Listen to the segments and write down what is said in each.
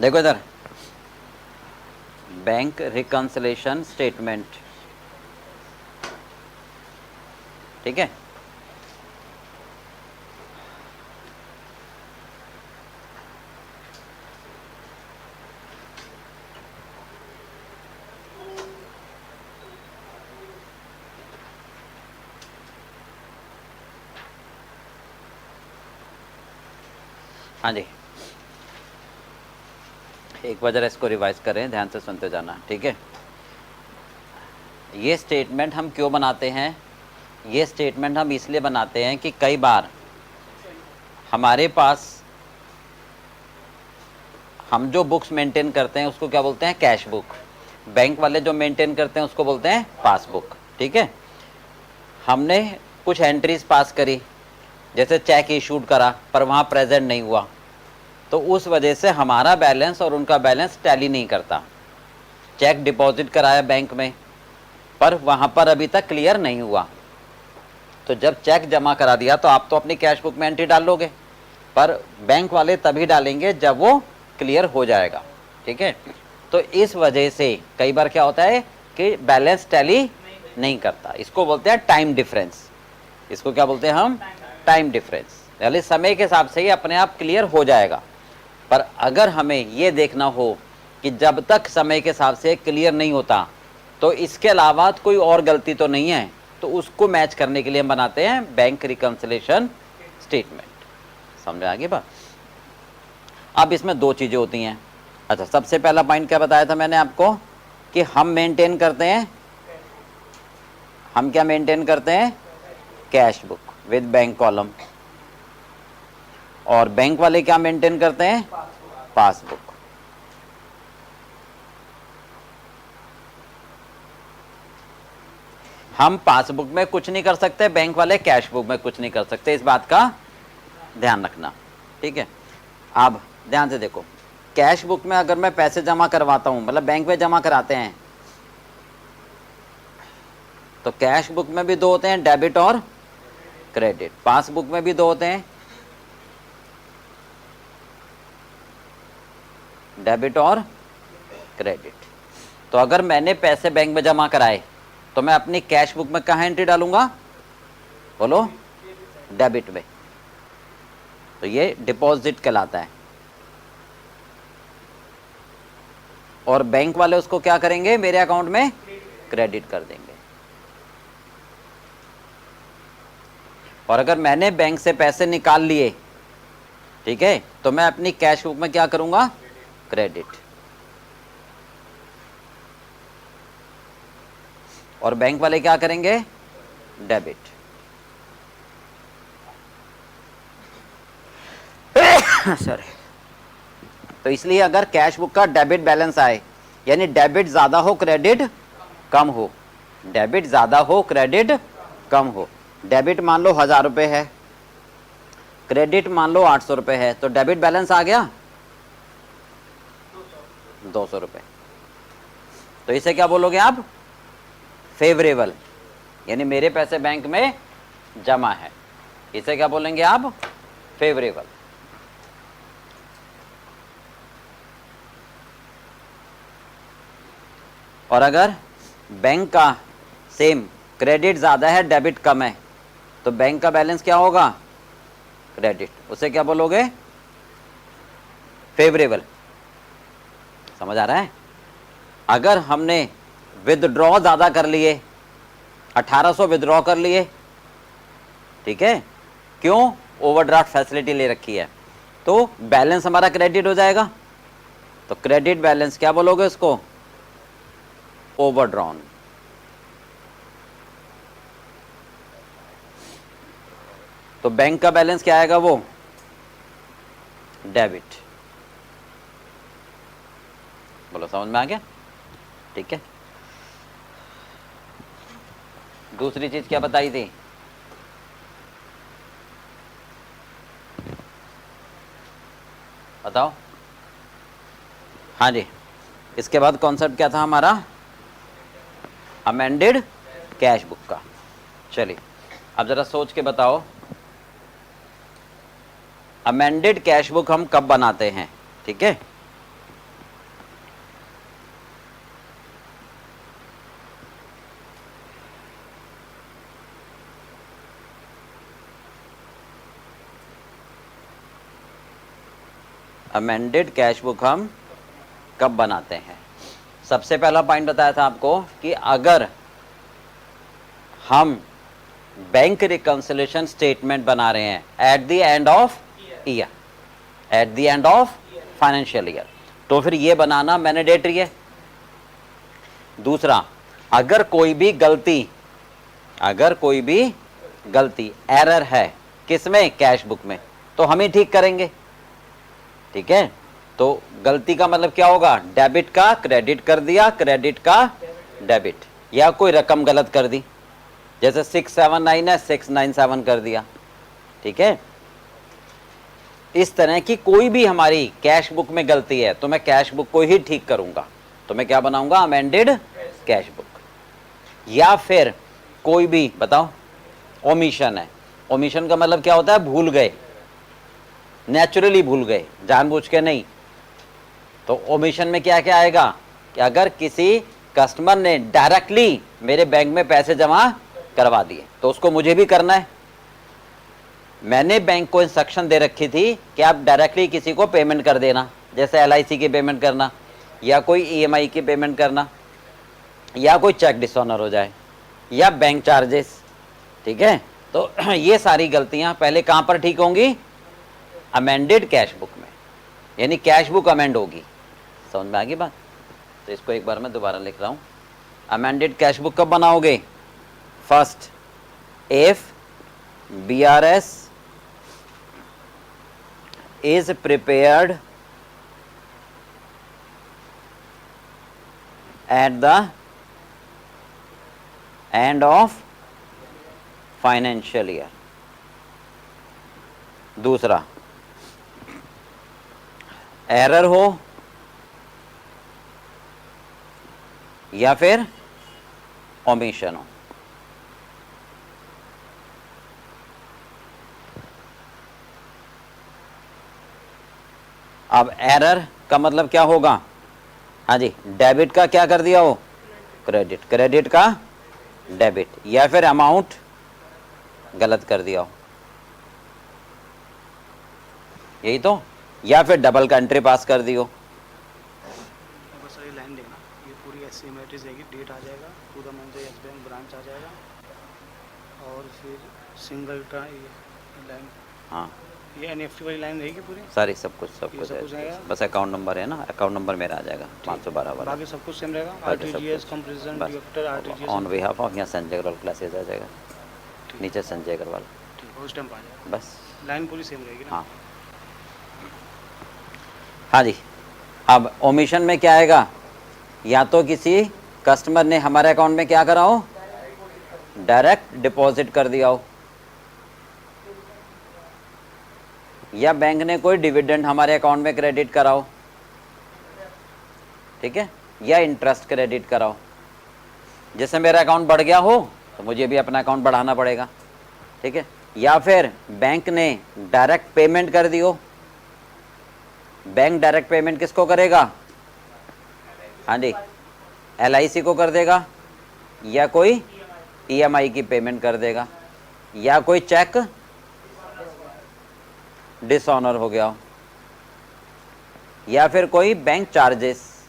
देखो इधर, bank reconciliation statement, ठीक है। हाँ जी, एक बार जरा इसको रिवाइज करें, ध्यान से सुनते जाना, ठीक है। ये स्टेटमेंट हम क्यों बनाते हैं? ये स्टेटमेंट हम इसलिए बनाते हैं कि कई बार हमारे पास हम जो बुक्स मेंटेन करते हैं उसको क्या बोलते हैं? Cash book. बैंक वाले जो मेंटेन करते हैं उसको बोलते हैं पासबुक, ठीक है। हमने कुछ एंट्रीज पास करी, जैसे चेक इशूड करा पर वहाँ प्रेजेंट नहीं हुआ, तो उस वजह से हमारा बैलेंस और उनका बैलेंस टैली नहीं करता। चेक डिपॉजिट कराया बैंक में पर वहाँ पर अभी तक क्लियर नहीं हुआ, तो जब चेक जमा करा दिया तो आप तो अपनी कैश बुक में एंट्री डाल लोगे, पर बैंक वाले तभी डालेंगे जब वो क्लियर हो जाएगा, ठीक है। तो इस वजह से कई बार क्या होता है कि बैलेंस टैली नहीं करता। इसको बोलते हैं टाइम डिफरेंस। इसको क्या बोलते हैं हम? Time difference. यानी समय के हिसाब से ही अपने आप क्लियर हो जाएगा। पर अगर हमें ये देखना हो कि जब तक समय के हिसाब से क्लियर नहीं होता तो इसके अलावा कोई और गलती तो नहीं है, तो उसको मैच करने के लिए हम बनाते हैं बैंक रिकंसिलेशन स्टेटमेंट। समझ आ गई बात? अब इसमें दो चीजें होती हैं। अच्छा, सबसे पहला पॉइंट क्या बताया था मैंने आपको कि हम मेंटेन करते हैं, हम क्या मेंटेन करते हैं? Cash book with bank column. और बैंक वाले क्या मेंटेन करते हैं? पासबुक। हम पासबुक में कुछ नहीं कर सकते, बैंक वाले कैश बुक में कुछ नहीं कर सकते, इस बात का ध्यान रखना, ठीक है। अब ध्यान से देखो, कैश बुक में अगर मैं पैसे जमा करवाता हूं, मतलब बैंक में जमा कराते हैं, तो कैश बुक में भी दो होते हैं, डेबिट और क्रेडिट। पासबुक में भी दो होते हैं, डेबिट और क्रेडिट। तो अगर मैंने पैसे बैंक में जमा कराए तो मैं अपनी कैश बुक में कहाँ एंट्री डालूंगा? बोलो, डेबिट में। तो ये डिपॉजिट कहलाता है। और बैंक वाले उसको क्या करेंगे? मेरे अकाउंट में क्रेडिट कर देंगे। और अगर मैंने बैंक से पैसे निकाल लिए, ठीक है, तो मैं अपनी कैश बुक में क्या करूंगा? क्रेडिट। और बैंक वाले क्या करेंगे? डेबिट। सॉरी। तो इसलिए अगर कैश बुक का डेबिट बैलेंस आए, यानी डेबिट ज्यादा हो क्रेडिट कम हो, डेबिट ज्यादा हो क्रेडिट कम हो, डेबिट मान लो 1000 रुपए है, क्रेडिट मान लो 800 रुपए है, तो डेबिट बैलेंस आ गया 200 रुपए। तो इसे क्या बोलोगे आप? फेवरेबल, यानी मेरे पैसे बैंक में जमा है, इसे क्या बोलेंगे आप? फेवरेबल। और अगर बैंक का सेम क्रेडिट ज्यादा है डेबिट कम है, तो बैंक का बैलेंस क्या होगा? क्रेडिट। उसे क्या बोलोगे? फेवरेबल। समझ आ रहा है? अगर हमने विदड्रॉ ज्यादा कर लिए, 1800 विदड्रॉ कर लिए, ठीक है, क्यों? ओवरड्राफ्ट फैसिलिटी ले रखी है, तो बैलेंस हमारा क्रेडिट हो जाएगा। तो क्रेडिट बैलेंस क्या बोलोगे उसको? ओवरड्रॉन। तो बैंक का बैलेंस क्या आएगा? वो डेबिट। बोलो, समझ में आ गया? ठीक है। दूसरी चीज क्या बताई थी? बताओ। हाँ जी, इसके बाद कॉन्सेप्ट क्या था हमारा? अमेंडेड कैश बुक का। चलिए अब जरा सोच के बताओ, अमेंडेड कैश बुक हम कब बनाते हैं? ठीक है, अमेंडेड कैश बुक हम कब बनाते हैं? सबसे पहला पॉइंट बताया था आपको कि अगर हम बैंक रिकंसिलिएशन स्टेटमेंट बना रहे हैं eight the end of year, eight the end of financial year, तो फिर ये बनाना मैंडेटरी है। दूसरा, अगर कोई भी गलती एरर है किसमें? कैश बुक में, तो हम ही ठीक करेंगे। ठीक है, तो गलती का मतलब क्या होगा? डेबिट का क्रेडिट कर दिया, क्रेडिट का डेबिट, या कोई रकम गलत कर दी, जैसे 679 है 697 कर दिया। ठीक है, इस तरह की कोई भी हमारी कैश बुक में गलती है तो मैं कैश बुक को ही ठीक करूंगा, तो मैं क्या बनाऊंगा? Amended cash book. या फिर कोई भी बताओ ओमिशन है, ओमिशन का मतलब क्या होता है? भूल गए, नेचुरली भूल गए, जानबूझ के नहीं। तो ओमिशन में क्या क्या आएगा कि अगर किसी कस्टमर ने डायरेक्टली मेरे बैंक में पैसे जमा करवा दिए तो उसको मुझे भी करना है। मैंने बैंक को इंस्ट्रक्शन दे रखी थी कि आप डायरेक्टली किसी को पेमेंट कर देना, जैसे LIC की पेमेंट करना, या कोई EMI की पेमेंट करना, या कोई चेक डिसऑनर हो जाए, या बैंक चार्जेस। ठीक है, तो ये सारी गलतियां पहले कहां पर ठीक होंगी? अमेंडेड कैश बुक में, यानी कैश बुक अमेंड होगी। समझ में आ गई बात? तो इसको एक बार मैं दोबारा लिख रहा हूं। अमेंडेड कैश बुक कब बनाओगे? First, if BRS is prepared at the end of financial year। दूसरा, एरर हो या फिर ओमिशन हो। अब एरर का मतलब क्या होगा? हाँ जी, डेबिट का क्या कर दिया हो? क्रेडिट, क्रेडिट का डेबिट, या फिर अमाउंट गलत कर दिया हो, यही तो, या फिर डबल का एंट्री पास कर दी हो। बस ये लाइन देखना, ये पूरी ऐसी मैट्रिक्स रहेगी, डेट आ जाएगा, to the month Yes Bank branch आ जाएगा, और फिर सिंगल का ये लाइन, हाँ, ये NEFT वाली लाइन रहेगी पूरी सारी सब कुछ आएगा। बस अकाउंट नंबर है ना, अकाउंट नंबर मेरा आ जाएगा 512 वाला। बाकी सब कुछ सेम रहेगा। बाकी सब RTGS कुछ कंप्रेशन बस deductor RTGS on behalf of, यहाँ संजय अग्रवाल क्लासेज आ जाएगा, नीचे संजय अग्रवाल, ठीक, उस टाइम आ जाएगा, बस लाइन पूरी सेम रहेगी ना। हाँ हाँ जी। अब ओमिशन में क्या आएगा? या तो किसी कस्टमर ने हमारे अकाउंट में क्या करा हो? डायरेक्ट डिपॉजिट कर दिया हो, या बैंक ने कोई डिविडेंड हमारे अकाउंट में क्रेडिट कराओ। ठीक है, या इंटरेस्ट क्रेडिट कराओ। जैसे मेरा अकाउंट बढ़ गया हो तो मुझे भी अपना अकाउंट बढ़ाना पड़ेगा। ठीक है, या फिर बैंक ने डायरेक्ट पेमेंट कर दी हो। बैंक डायरेक्ट पेमेंट किसको करेगा? हाँ जी, LIC को कर देगा, या कोई EMI की पेमेंट कर देगा, या कोई चेक डिसऑनर हो गया हो, या फिर कोई बैंक चार्जेस।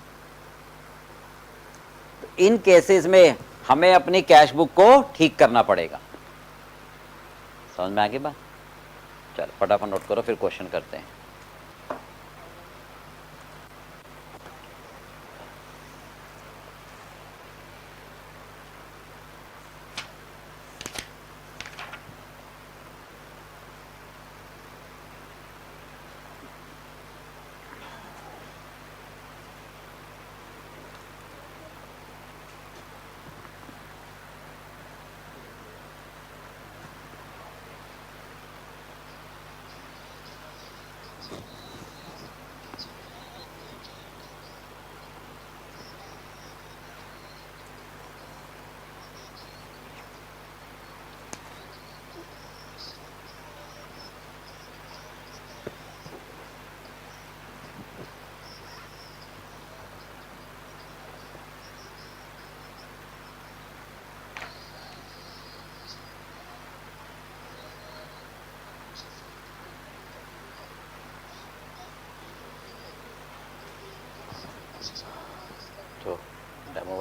इन केसेस में हमें अपनी कैश बुक को ठीक करना पड़ेगा। समझ में आ गई बात? चलो फटाफट नोट करो, फिर क्वेश्चन करते हैं।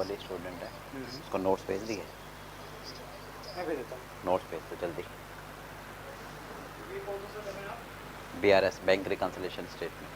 वाली स्टूडेंट है, उसको नोट्स भेज दिए? मैं भेज देता हूँ। नोट्स भेज दो जल्दी। BRS bank reconciliation statement.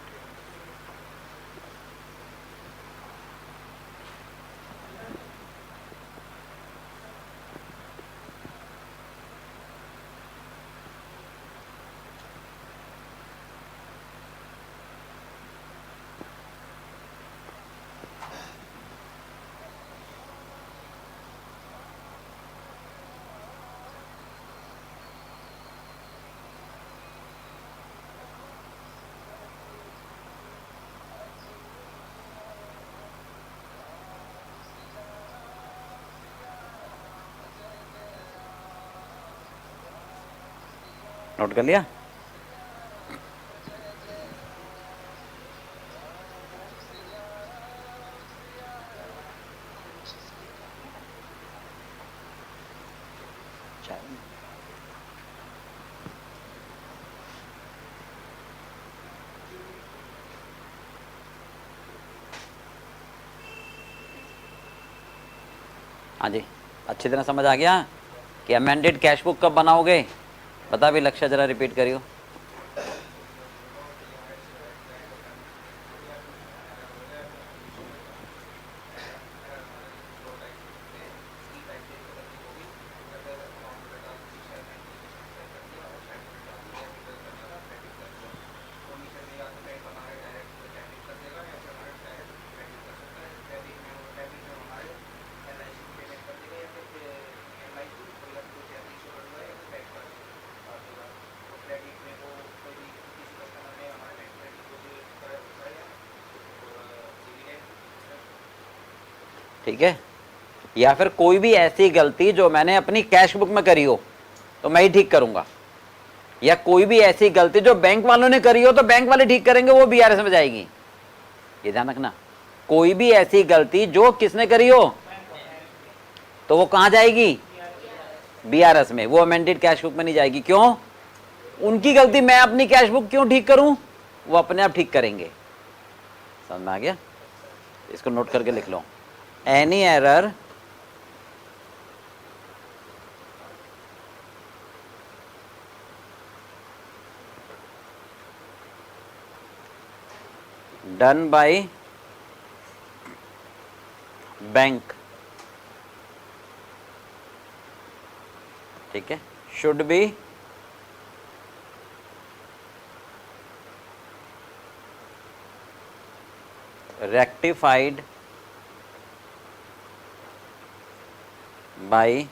Note कर लिया? हाँ जी, अच्छी तरह समझ आ गया कि अमेंडेड कैश बुक कब बनाओगे? बता भी लक्ष्य, जरा रिपीट करियो। ठीक है, या फिर कोई भी ऐसी गलती जो मैंने अपनी कैश बुक में करी हो तो मैं ही ठीक करूंगा, या कोई भी ऐसी गलती जो बैंक वालों ने करी हो तो बैंक वाले ठीक करेंगे, वो BRS में जाएगी। ये ध्यान रखना, कोई भी ऐसी गलती जो किसने करी हो तो वो कहां जाएगी? BRS में, वो अमेंडेड कैश बुक में नहीं जाएगी। क्यों? उनकी गलती मैं अपनी कैश बुक क्यों ठीक करूं? वो अपने आप ठीक करेंगे। समझ में आ गया? इसको नोट करके लिख लो। Any error done by bank, ठीक है, should be rectified by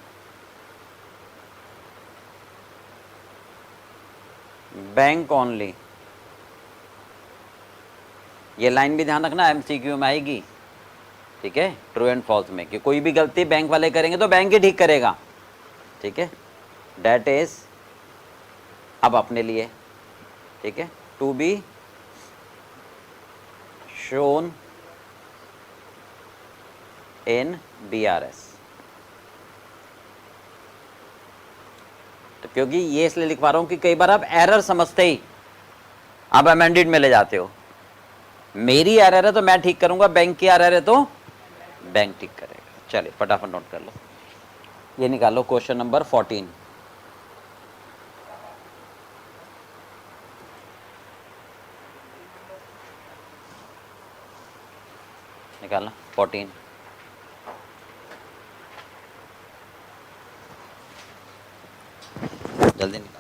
bank only. ये लाइन भी ध्यान रखना, MCQ में आएगी। ठीक है, ट्रू एंड फॉल्स में, कि कोई भी गलती बैंक वाले करेंगे तो बैंक ही ठीक करेगा। ठीक है, डेट इज अब अपने लिए, ठीक है, to be shown in BRS। तो क्योंकि ये इसलिए लिख पा रहा हूं कि कई बार आप एरर समझते ही आप अमेंडेड में ले जाते हो। मेरी एरर है तो मैं ठीक करूंगा, बैंक की एरर है तो बैंक ठीक करेगा। चलिए फटाफट नोट कर लो, ये निकालो क्वेश्चन नंबर 14। निकालना 14, जल्दी निकालो।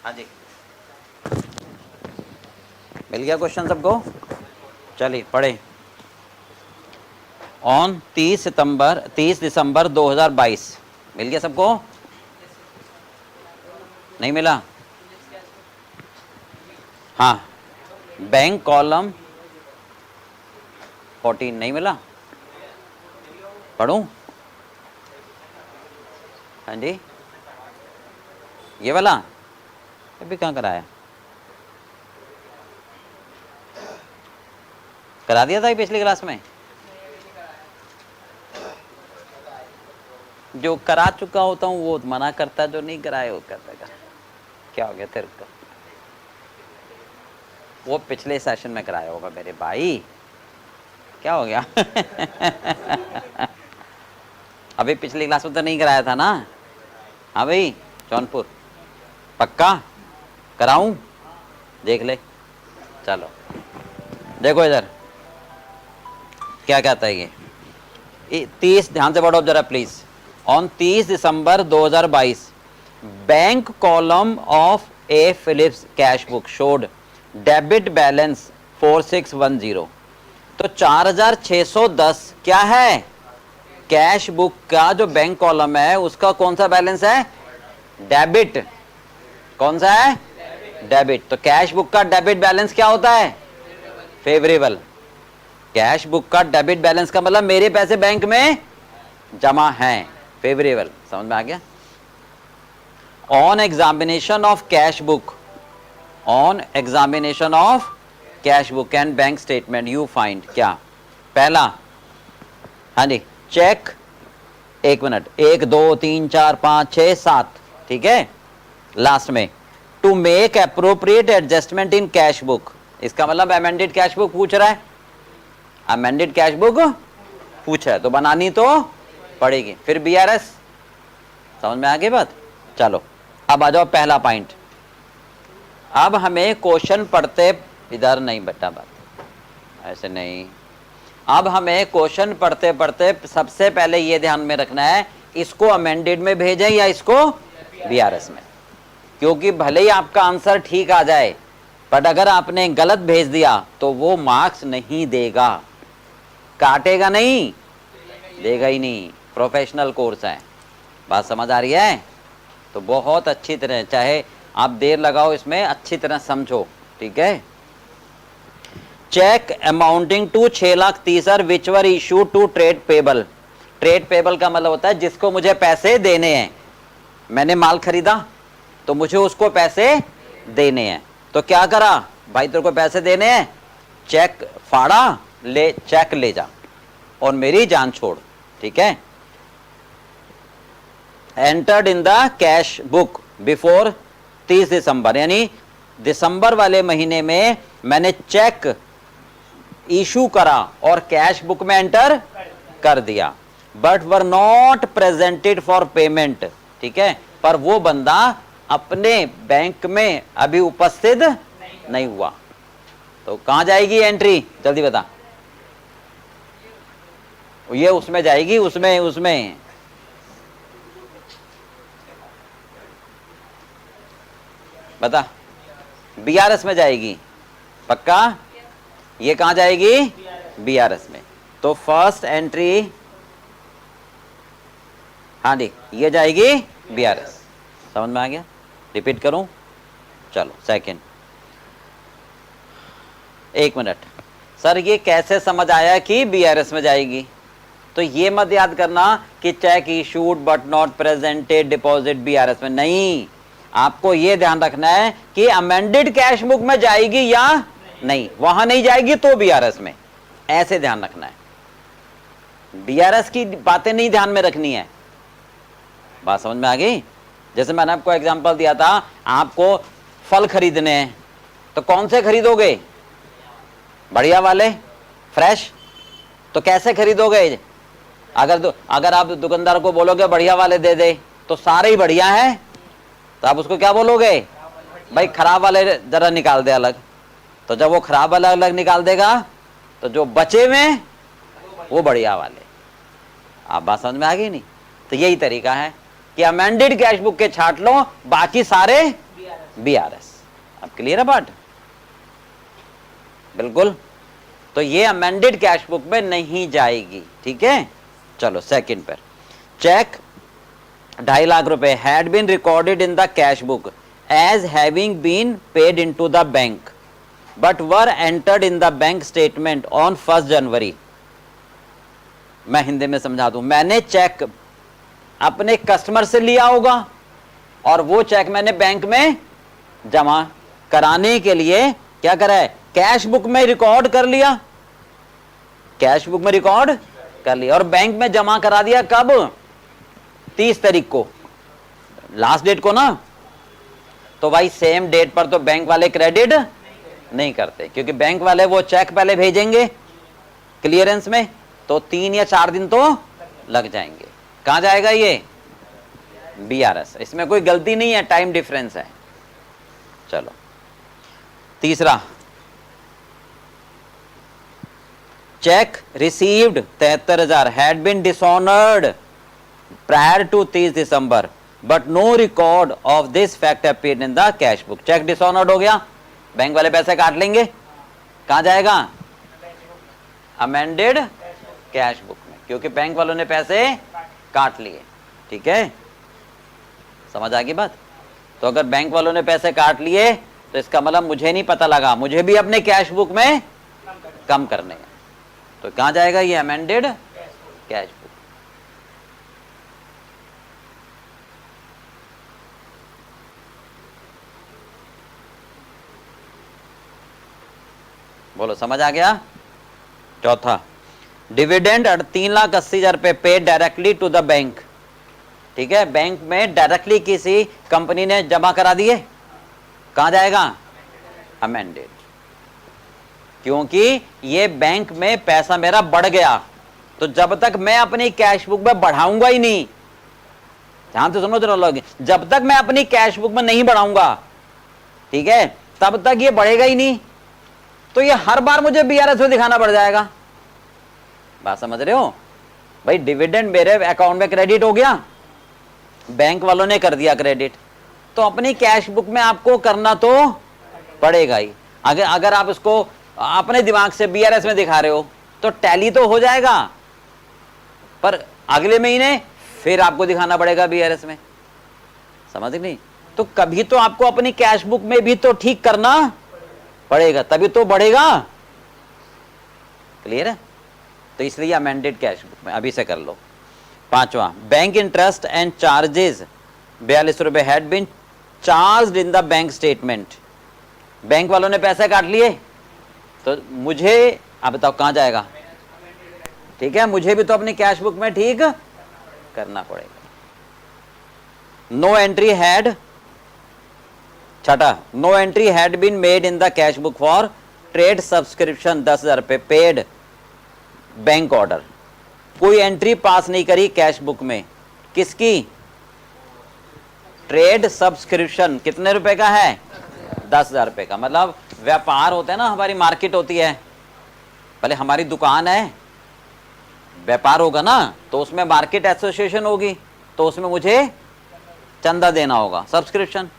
हाँ जी, मिल गया क्वेश्चन सबको? चलिए पढ़े। ऑन 30 दिसंबर 2022 मिल गया सबको? नहीं मिला? हाँ, बैंक कॉलम 14 नहीं मिला? पढ़ूं? हाँ जी, ये वाला अभी कहाँ कराया? करा दिया था ये पिछली क्लास में? जो करा चुका होता हूँ वो मना करता, जो नहीं कराया वो करता। क्या हो गया तेरे को? वो पिछले सेशन में कराया होगा मेरे भाई, क्या हो गया? अभी पिछली क्लास में तो नहीं कराया था ना? हाँ भाई जौनपुर, पक्का कराऊं? देख ले, चलो देखो इधर क्या कहता है ये 30, ध्यान से पढ़ो जरा please. On 30 December 2022 bank column of A Phillips cash book showed debit balance 4610। तो 4610 क्या है? कैश बुक का जो बैंक कॉलम है उसका कौन सा बैलेंस है? डेबिट। कौन सा है? डेबिट। तो कैश बुक का डेबिट बैलेंस क्या होता है? फेवरेबल। कैश बुक का डेबिट बैलेंस का मतलब मेरे पैसे बैंक में जमा हैं, फेवरेबल। समझ में आ गया? On examination of cash book, on examination of cash book and bank statement you find क्या? पहला, हाँ जी, चेक, 1 मिनट, 1 2 3 4 5 6 7, ठीक है, लास्ट में to make appropriate adjustment in cash book. इसका मतलब अमेंडेड कैश बुक पूछ रहा है, अमेंडेड कैश बुक पूछा है तो बनानी तो पड़ेगी। फिर बीआरएस, समझ में आ गई बात? चलो अब आ जाओ पहला पॉइंट। अब हमें क्वेश्चन पढ़ते, इधर नहीं बेटा बात, ऐसे नहीं। अब हमें क्वेश्चन पढ़ते पढ़ते सबसे पहले ये ध्यान में रखना है, इसको अमेंडेड में भेजें या इसको बीआरएस में। क्योंकि भले ही आपका आंसर ठीक आ जाए, बट अगर आपने गलत भेज दिया तो वो मार्क्स नहीं देगा, काटेगा नहीं, देगा ही नहीं। प्रोफेशनल कोर्स है, बात समझ आ रही है? तो बहुत अच्छी तरह, चाहे आप देर लगाओ इसमें, अच्छी तरह समझो, ठीक है? Cheque amounting to 6,30,000 which were issue to trade payable. Trade payable का मतलब होता है जिसको मुझे पैसे देने हैं। मैंने माल खरीदा तो मुझे उसको पैसे देने हैं, तो क्या करा भाई, तेरे को पैसे देने हैं, चेक फाड़ा, ले चेक ले जा और मेरी जान छोड़, ठीक है? Entered in the cash book before 30 दिसंबर, यानी दिसंबर वाले महीने में मैंने चेक इशू करा और कैश बुक में एंटर कर दिया, but were not presented for payment, ठीक है? पर वो बंदा अपने बैंक में अभी उपस्थित नहीं हुआ, तो कहां जाएगी एंट्री? जल्दी बता। ये उसमें जाएगी, उसमें बता, बीआरएस में जाएगी, पक्का? ये कहां जाएगी? बीआरएस में। तो फर्स्ट एंट्री, हाँ जी, ये जाएगी बीआरएस। समझ में आ गया? रिपीट करूं? चलो सेकंड, 1 मिनट। सर ये कैसे समझ आया कि बीआरएस में जाएगी? तो ये मत याद करना कि check issued but not presented deposit BRS में, नहीं। आपको ये ध्यान रखना है कि अमेंडेड कैश बुक में जाएगी या नहीं, वहां नहीं जाएगी तो बीआरएस में, ऐसे ध्यान रखना है। बीआरएस की बातें नहीं ध्यान में रखनी है, बात समझ में आ गई? जैसे मैंने आपको एग्जांपल दिया था, आपको फल खरीदने हैं तो कौन से खरीदोगे? बढ़िया वाले, फ्रेश। तो कैसे खरीदोगे? अगर आप दुकानदार को बोलोगे बढ़िया वाले दे दे तो सारे ही बढ़िया हैं, तो आप उसको क्या बोलोगे? भाई खराब वाले जरा निकाल दे अलग। तो जब वो खराब वाला अलग निकाल देगा तो जो बचे में वो बढ़िया वाले। आप बात समझ में आ गई नहीं? तो यही तरीका है कि अमेंडेड कैश बुक के छांट लो, बाकी सारे BRS। अब क्लियर है बात? बिल्कुल। तो ये अमेंडेड कैश बुक में नहीं जाएगी, ठीक है। चलो सेकंड पर, चेक 2.5 लाख रुपए had been recorded in the cash book as having been paid into the bank but were entered in the bank statement on 1 January. मैं हिंदी में समझा दूं, मैंने चेक अपने कस्टमर से लिया होगा और वो चेक मैंने बैंक में जमा कराने के लिए क्या करा है, कैश बुक में रिकॉर्ड कर लिया, कैश बुक में रिकॉर्ड कर लिया और बैंक में जमा करा दिया। कब? 30 तारीख को, लास्ट डेट को ना। तो भाई सेम डेट पर तो बैंक वाले क्रेडिट नहीं करते, क्योंकि बैंक वाले वो चेक पहले भेजेंगे क्लियरेंस में, तो 3 या 4 दिन तो लग जाएंगे। कहां जाएगा ये? BRS। इसमें कोई गलती नहीं है, टाइम डिफरेंस है। चलो तीसरा, cheque received 73,000 had been dishonoured prior to 30 December but no record of this fact appeared in the cash book. Cheque dishonoured हो गया, बैंक वाले पैसे काट लेंगे, कहां जाएगा? अमेंडेड कैश बुक में, क्योंकि बैंक वालों ने पैसे काट लिए, ठीक है। समझ आ गई बात? तो अगर बैंक वालों ने पैसे काट लिए तो इसका मतलब मुझे नहीं पता लगा, मुझे भी अपने कैश बुक में कम करने हैं, तो कहां जाएगा ये? Amended cash book. बोलो समझ आ गया? चौथा, डिविडेंड 3,80,000 रुपए paid directly to the bank, ठीक है। बैंक में डायरेक्टली किसी कंपनी ने जमा करा दिए, कहां जाएगा? अमेंडेड। क्योंकि ये बैंक में पैसा मेरा बढ़ गया, तो जब तक मैं अपनी कैश बुक में बढ़ाऊंगा ही नहीं, ध्यान से सुनो जरा लोग, जब तक मैं अपनी कैश बुक में नहीं बढ़ाऊंगा, ठीक है, तब तक ये बढ़ेगा ही नहीं, तो ये हर बार मुझे BRS में दिखाना पड़ जाएगा। बात समझ रहे हो भाई? डिविडेंड मेरे अकाउंट में क्रेडिट हो गया, बैंक वालों ने कर दिया क्रेडिट, तो अपनी कैश बुक में आपको करना तो पड़ेगा ही। अगर आप इसको अपने दिमाग से BRS में दिखा रहे हो तो टैली तो हो जाएगा, पर अगले महीने फिर आपको दिखाना पड़ेगा BRS में, समझ नहीं? तो कभी तो आपको अपनी कैश बुक में भी तो ठीक करना पड़ेगा, तभी तो बढ़ेगा। क्लियर है? तो इसलिए अमेंडेड कैश बुक में अभी से कर लो। पांचवा, बैंक इंटरेस्ट एंड चार्जेस 42 रुपए had been charged in the bank statement. Bank वालों ने पैसे काट लिए, तो मुझे अब बताओ कहां जाएगा? ठीक है, मुझे भी तो अपनी कैश बुक में ठीक करना पड़ेगा। नो एंट्री हैड, छठा, no entry had been made in the cash book for trade subscription 10,000 रुपए पेड बैंक ऑर्डर। कोई एंट्री पास नहीं करी कैश बुक में, किसकी? ट्रेड सब्सक्रिप्शन कितने रुपए का है? 10,000 रुपए का। मतलब व्यापार होता है ना, हमारी मार्केट होती है, पहले हमारी दुकान है, व्यापार होगा ना, तो उसमें मार्केट एसोसिएशन होगी, तो उसमें मुझे चंदा देना होगा, सब्सक्रिप्शन।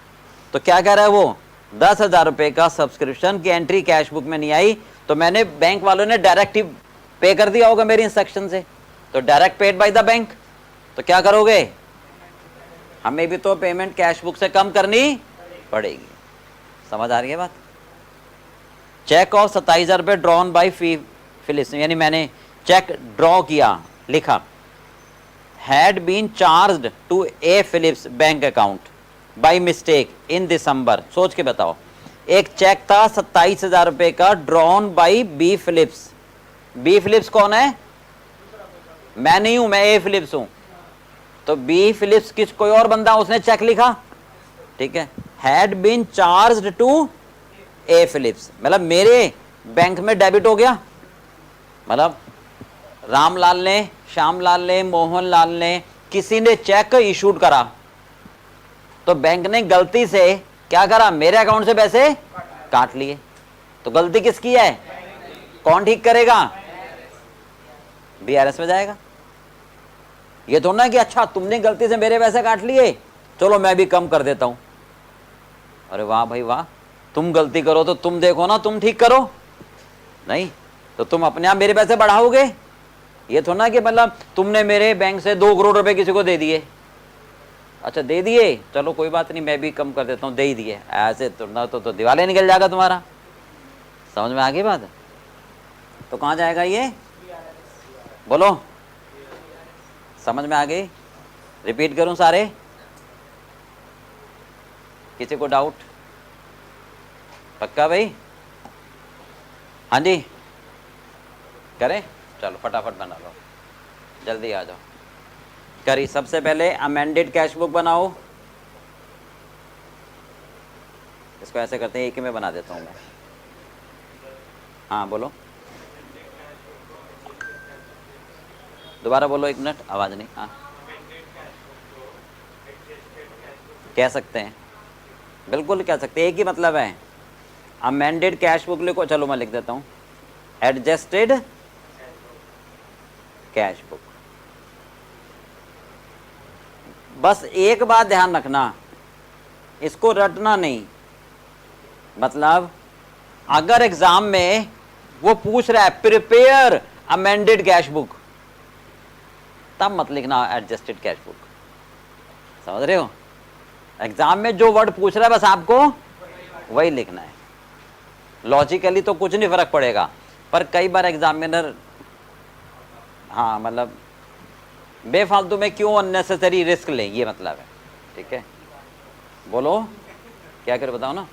तो क्या कह रहा है वो? 10,000 रुपए का सब्सक्रिप्शन की एंट्री कैश बुक में नहीं आई, तो मैंने, बैंक वालों ने डायरेक्ट ही पे कर दिया होगा मेरी इंस्ट्रक्शन से, तो direct paid by the bank. तो क्या करोगे? हमें भी तो पेमेंट कैश बुक से कम करनी पड़ेगी। समझ आ रही है बात? चेक ऑफ 27,000 रुपए ड्रॉन बाय फिलिप्स, यानी मैंने चेक ड्रॉ किया, लिखा had been charged to A Phillips bank account by mistake in December. सोच के बताओ, एक चेक था 27,000 रुपए का drawn by B Phillips. B Phillips कौन है? मैं नहीं हूं, मैं ए फिलिप्स हूं। तो बी फिलिप्स किस, कोई और बंदा, उसने चेक लिखा, ठीक है, had been charged to A Phillips, मतलब मेरे बैंक में डेबिट हो गया। मतलब रामलाल ने, श्यामलाल ने, मोहन लाल ने, किसी ने चेक इशूड करा, तो बैंक ने गलती से क्या करा? मेरे अकाउंट से पैसे काट लिए। तो गलती किसकी है? कौन ठीक करेगा? BRS में जाएगा। ये तो ना कि अच्छा तुमने गलती से मेरे पैसे काट लिए, चलो मैं भी कम कर देता हूं। अरे वाह भाई वाह, तुम गलती करो तो तुम देखो ना, तुम ठीक करो, नहीं तो तुम अपने आप मेरे पैसे बढ़ाओगे। ये थोड़ा ना कि मतलब तुमने मेरे बैंक से 2 करोड़ रुपए किसी को दे दिए, अच्छा दे दिए, चलो कोई बात नहीं मैं भी कम कर देता हूँ, दे ही दिए, ऐसे तो ना तो दिवाले निकल जाएगा तुम्हारा। समझ में आ गई बात? तो कहाँ जाएगा ये, बोलो, समझ में आ गई? रिपीट करूं सारे, किसी को डाउट? पक्का भाई? हाँ जी, करें, चलो फटाफट बना लो, जल्दी आ जाओ। करी, सबसे पहले अमेंडेड कैश बुक बनाओ। इसको ऐसे करते हैं, एक ही में बना देता हूँ मैं। हाँ बोलो, दोबारा बोलो, 1 मिनट आवाज़ नहीं। हाँ कह सकते हैं, बिल्कुल कह सकते हैं, एक ही मतलब है। अमेंडेड कैश बुक लिखो, चलो मैं लिख देता हूँ, एडजस्टेड कैश बुक। बस एक बात ध्यान रखना, इसको रटना नहीं, मतलब अगर एग्जाम में वो पूछ रहा है प्रिपेयर अमेंडेड कैश बुक, तब मत लिखना एडजस्टेड कैश बुक। समझ रहे हो? एग्जाम में जो वर्ड पूछ रहा है बस आपको वही लिखना है। लॉजिकली तो कुछ नहीं फर्क पड़ेगा, पर कई बार एग्जामिनर, हाँ मतलब बेफालतू में क्यों अननेसेसरी रिस्क ले, ये मतलब है। ठीक है, बोलो क्या करे, बताओ ना।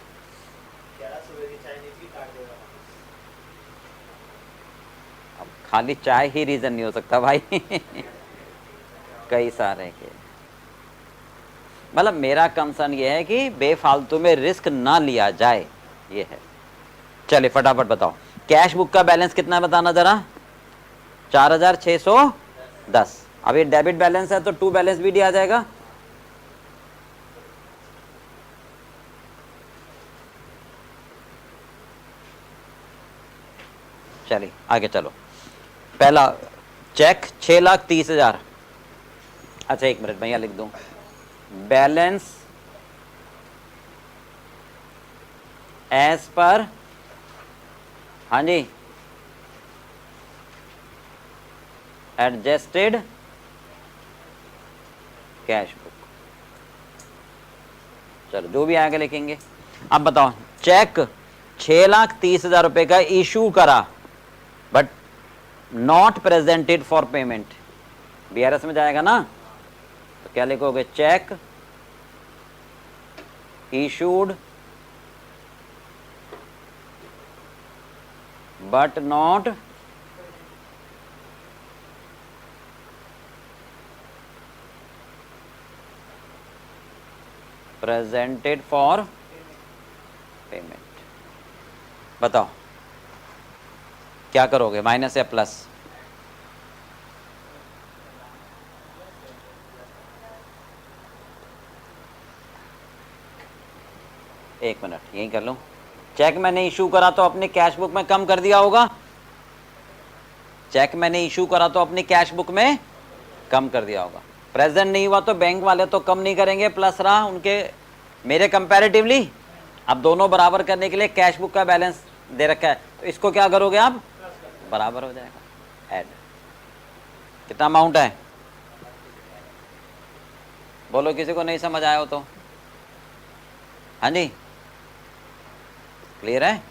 अब खाली चाय ही रीजन नहीं हो सकता भाई कई सारे के, मतलब मेरा कंसर्न ये है कि बेफालतू में रिस्क ना लिया जाए, ये है। चलिए फटाफट बताओ, कैश बुक का बैलेंस कितना है बताना जरा। 4610। अब ये डेबिट बैलेंस है तो टू बैलेंस भी दिया जाएगा। चलिए आगे चलो, पहला चेक 6,30,000। अच्छा 1 मिनट भैया लिख दूं, बैलेंस एज पर, हाँ जी, एडजस्टेड कैश बुक। चलो जो भी आगे लिखेंगे। अब बताओ, चेक 6,30,000 रुपए का इशू करा but not presented for payment, BRS में जाएगा ना, तो क्या लिखोगे, check issued but not presented for payment. बताओ क्या करोगे, माइनस या प्लस? एक मिनट यही कर लूं, चेक मैंने इशू करा तो अपने कैश बुक में कम कर दिया होगा, चेक मैंने इशू करा तो अपनी कैश बुक में कम कर दिया होगा। प्रेजेंट नहीं हुआ तो बैंक वाले तो कम नहीं करेंगे, प्लस रहा उनके मेरे कंपैरेटिवली। अब दोनों बराबर करने के लिए कैश बुक का बैलेंस दे रखा है, तो इसको क्या करोगे आप, बराबर हो जाएगा, ऐड। कितना अमाउंट है, बोलो किसी को नहीं समझ आया हो तो। हाँ जी क्लियर है?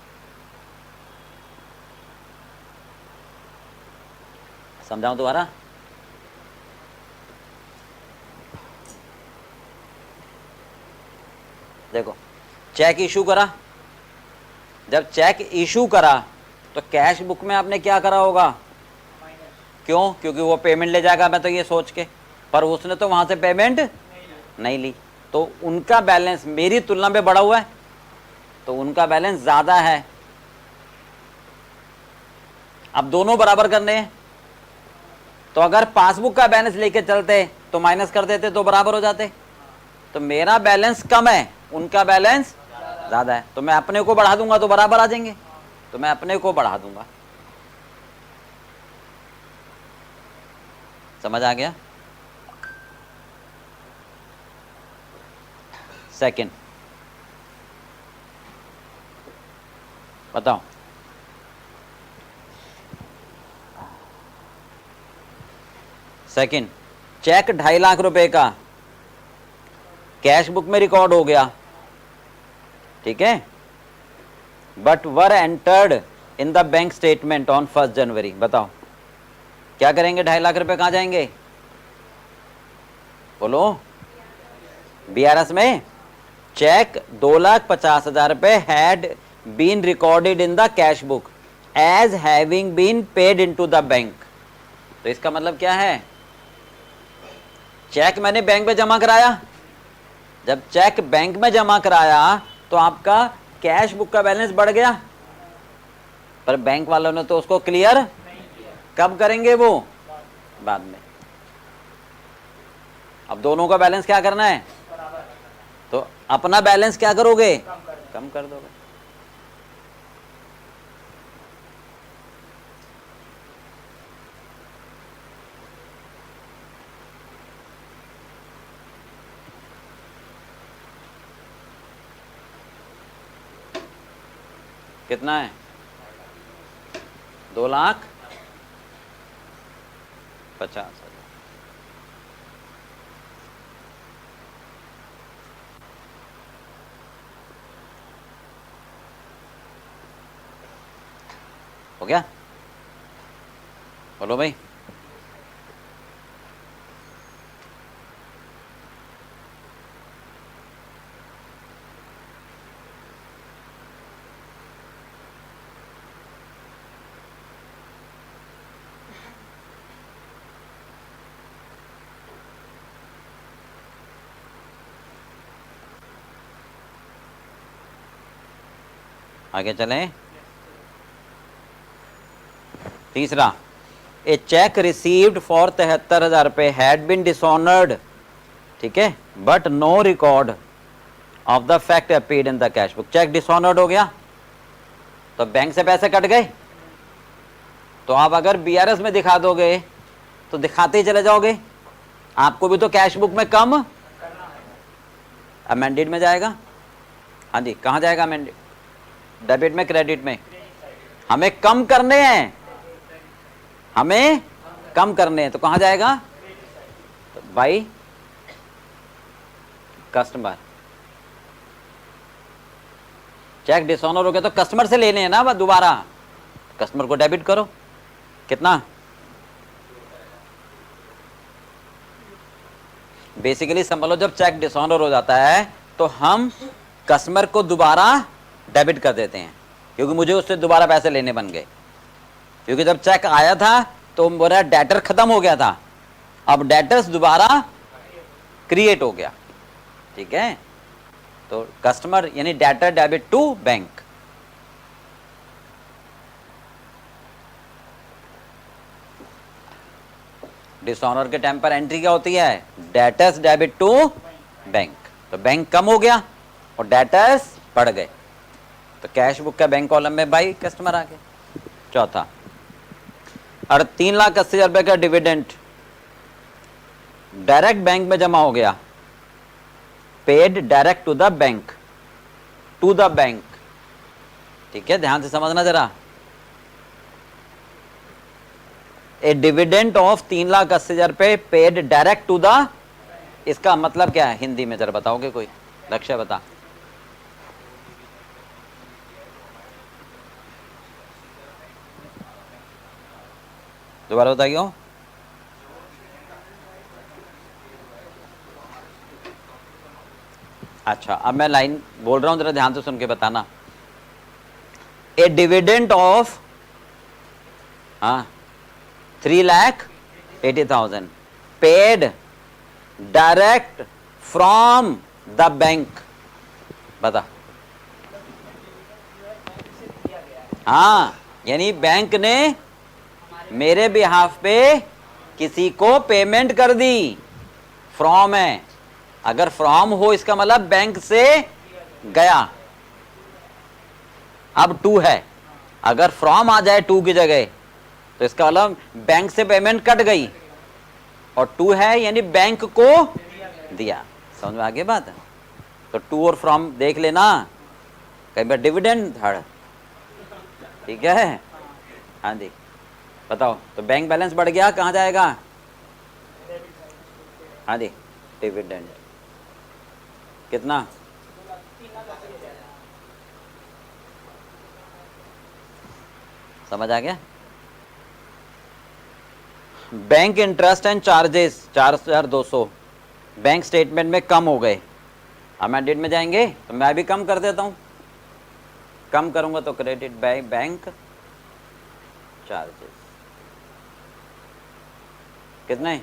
समझाऊं दोबारा? देखो चेक इशू करा, जब चेक इशू करा तो कैश बुक में आपने क्या करा होगा, क्यों, क्योंकि वो पेमेंट ले जाएगा, मैं तो ये सोच के, पर उसने तो वहां से पेमेंट नहीं ली, तो उनका बैलेंस मेरी तुलना में बढ़ा हुआ है, तो उनका बैलेंस ज्यादा है। अब दोनों बराबर करने हैं, तो अगर पासबुक का बैलेंस लेके चलते तो माइनस कर देते तो बराबर हो जाते, तो मेरा बैलेंस कम है, उनका बैलेंस ज्यादा है, तो मैं अपने को बढ़ा दूंगा तो बराबर आ जाएंगे, तो मैं अपने को बढ़ा दूंगा। समझ आ गया? सेकंड, बताओ। सेकंड, चेक 2.5 लाख रुपए का कैश बुक में रिकॉर्ड हो गया, ठीक है, but were entered in the bank statement on 1 जनवरी। बताओ क्या करेंगे? 2.5 लाख रुपए कहां जाएंगे? बोलो। बीआरएस में चेक 2,50,000 रुपए had been recorded in the cash book as having been paid into the bank. तो इसका मतलब क्या है? चेक मैंने बैंक में जमा कराया, जब चेक बैंक में जमा कराया तो आपका कैश बुक का बैलेंस बढ़ गया, पर बैंक वालों ने तो उसको क्लियर कब करेंगे? वो बाद में। अब दोनों का बैलेंस क्या करना है? तो अपना बैलेंस क्या करोगे? कम कर दोगे। कितना है? 2,50,000। हो गया? बोलो भाई। आगे चलें। तीसरा, ए चेक रिसीव्ड फॉर 73,000 रुपए हैड बिन डिसऑनर्ड, ठीक है, but no record of the fact appeared in the cash book. Cheque dishonoured हो गया तो बैंक से पैसे कट गए, तो आप अगर बीआरएस में दिखा दोगे तो दिखाते ही चले जाओगे, आपको भी तो कैश बुक में कम अमेंडेड में जाएगा। हाँ जी, कहाँ जाएगा अमेंडेड? डेबिट में, क्रेडिट में? हमें कम करने हैं, हमें कम करने हैं, तो कहां जाएगा? तो बाई कस्टमर। चेक डिसऑनर हो गया तो कस्टमर से लेने हैं ना दोबारा, कस्टमर को डेबिट करो। कितना? बेसिकली समझ लो, जब चेक डिसऑनर हो जाता है तो हम कस्टमर को दोबारा डेबिट कर देते हैं, क्योंकि मुझे उससे दोबारा पैसे लेने बन गए, क्योंकि जब चेक आया था तो मेरा डेटर खत्म हो गया था, अब डेटर्स दोबारा क्रिएट हो गया, ठीक है। तो कस्टमर यानी debtor debit to bank. Dishonour के टाइम पर एंट्री क्या होती है? Debtors debit to bank. तो बैंक कम हो गया और डेटर्स बढ़ गए, तो कैश बुक का बैंक कॉलम में बाई कस्टमर आ गए। चौथा, और 3,80,000 रुपए का डिविडेंड डायरेक्ट बैंक में जमा हो गया, paid direct to the bank, to the bank, ठीक है, ध्यान से समझना जरा। ए डिविडेंड ऑफ 3,80,000 रुपए पेड डायरेक्ट टू द, इसका मतलब क्या है हिंदी में जरा बताओगे कोई? लक्ष्य बता। दोबारा बताइए। अच्छा, अब मैं लाइन बोल रहा हूं, जरा ध्यान से सुन के बताना। A dividend of 3,80,000 paid direct from the bank. बता। हाँ, यानी बैंक ने मेरे बिहाफ पे किसी को पेमेंट कर दी, फ्रॉम है। अगर फ्रॉम हो इसका मतलब बैंक से गया, अब टू है, अगर फ्रॉम आ जाए टू की जगह तो इसका मतलब बैंक से पेमेंट कट गई, और टू है यानी बैंक को दिया। समझ में आ गई बात? तो टू और फ्रॉम देख लेना, कई बार डिविडेंड धड़ ठीक है। हाँ जी, बताओ। तो बैंक बैलेंस बढ़ गया, कहाँ जाएगा? हाँ जी, डिविडेंड। कितना? समझ आ गया? Bank interest and charges 4200 bank statement में कम हो गए। अमेंडेड में जाएंगे तो मैं भी कम कर देता हूं। कम करूंगा तो क्रेडिट बाय बैंक चार्जेस कितने?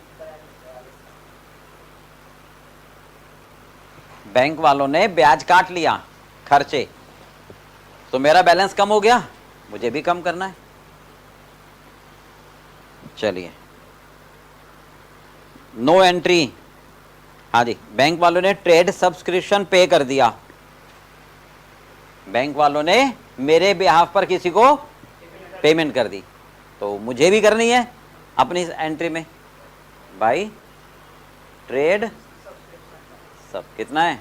बैंक वालों ने ब्याज काट लिया, खर्चे, तो मेरा बैलेंस कम हो गया, मुझे भी कम करना है। चलिए, नो एंट्री। हाँ जी, बैंक वालों ने ट्रेड सब्सक्रिप्शन पे कर दिया। बैंक वालों ने मेरे बिहाफ पर किसी को पेमेंट कर दी, तो मुझे भी करनी है अपनी एंट्री में। बाई ट्रेड सब कितना है?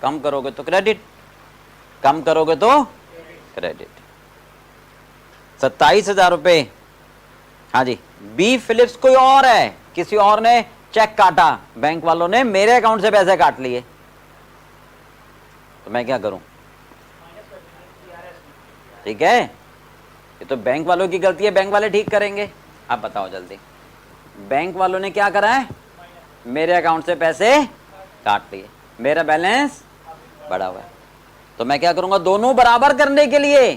कम करोगे तो क्रेडिट, कम करोगे तो क्रेडिट। 27,000 रुपए। हाँ जी, बी फिलिप्स कोई और है, किसी और ने चेक काटा, बैंक वालों ने मेरे अकाउंट से पैसे काट लिए, तो मैं क्या करूं? ठीक है, ये तो बैंक वालों की गलती है, बैंक वाले ठीक करेंगे। आप बताओ जल्दी, बैंक वालों ने क्या करा है? मेरे अकाउंट से पैसे काट लिए, मेरा बैलेंस बढ़ा हुआ है, तो मैं क्या करूंगा? दोनों बराबर करने के लिए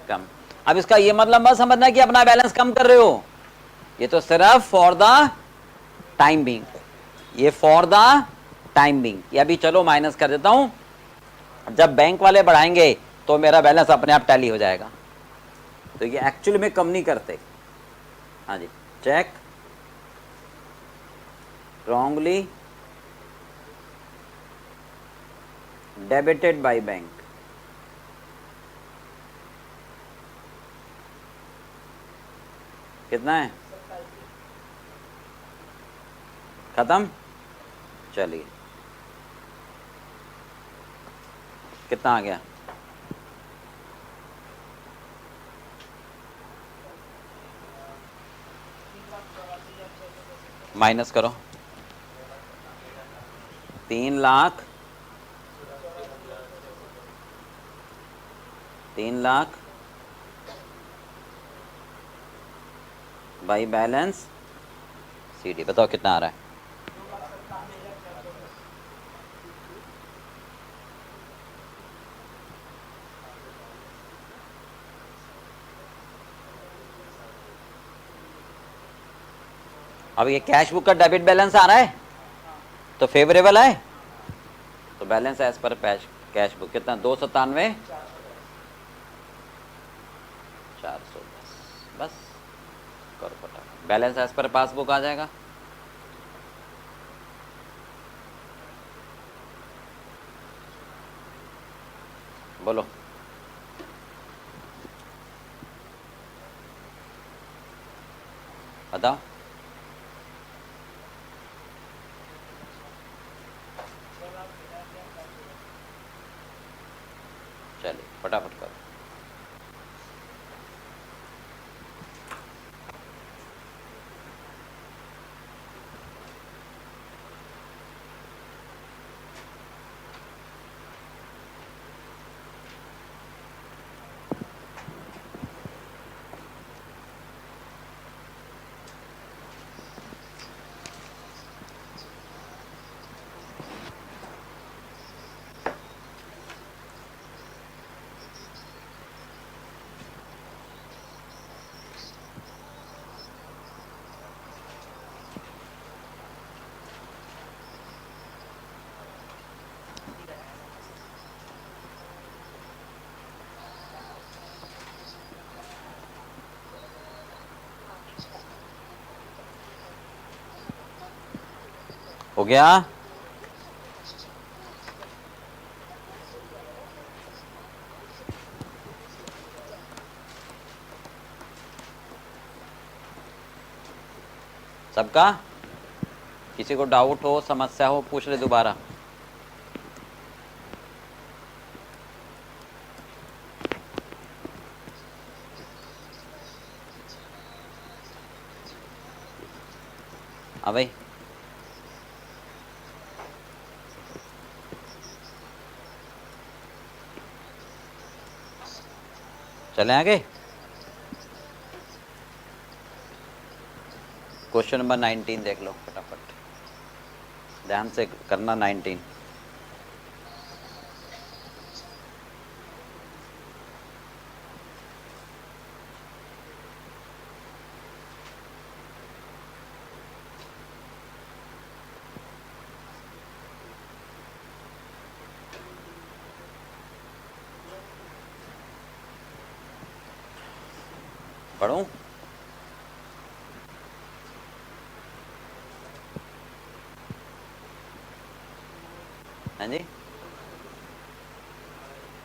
कम। अब इसका ये मतलब मत समझना कि अपना बैलेंस कम कर रहे हो, ये तो सिर्फ फॉर द टाइम बीइंग, ये फॉर द टाइम बीइंग। ये अभी चलो माइनस कर देता हूं, जब बैंक वाले बढ़ाएंगे तो मेरा बैलेंस अपने आप टैली हो जाएगा। तो ये एक्चुअली में कम नहीं करते। हाँ जी, cheque wrongly debited by bank. कितना है? खत्म। चलिए, कितना आ गया? माइनस करो। 3 lakh, 3 lakh by balance CD, बताओ कितना आ रहा है? अब ये कैश बुक का डेबिट बैलेंस आ रहा है तो फेवरेबल है, तो balance as per cash book कितना? 297 410, बस करो फटाफट, बैलेंस एज पर पासबुक आ जाएगा। बोलो, बताओ। चलिए फटाफट करो। हो गया? सबका? किसी को डाउट हो, समस्या हो, पूछ ले दोबारा। हाँ भाई, चले आगे। क्वेश्चन नंबर 19 देख लो फटाफट, ध्यान से करना। 19 पढ़ूं? हाँ जी,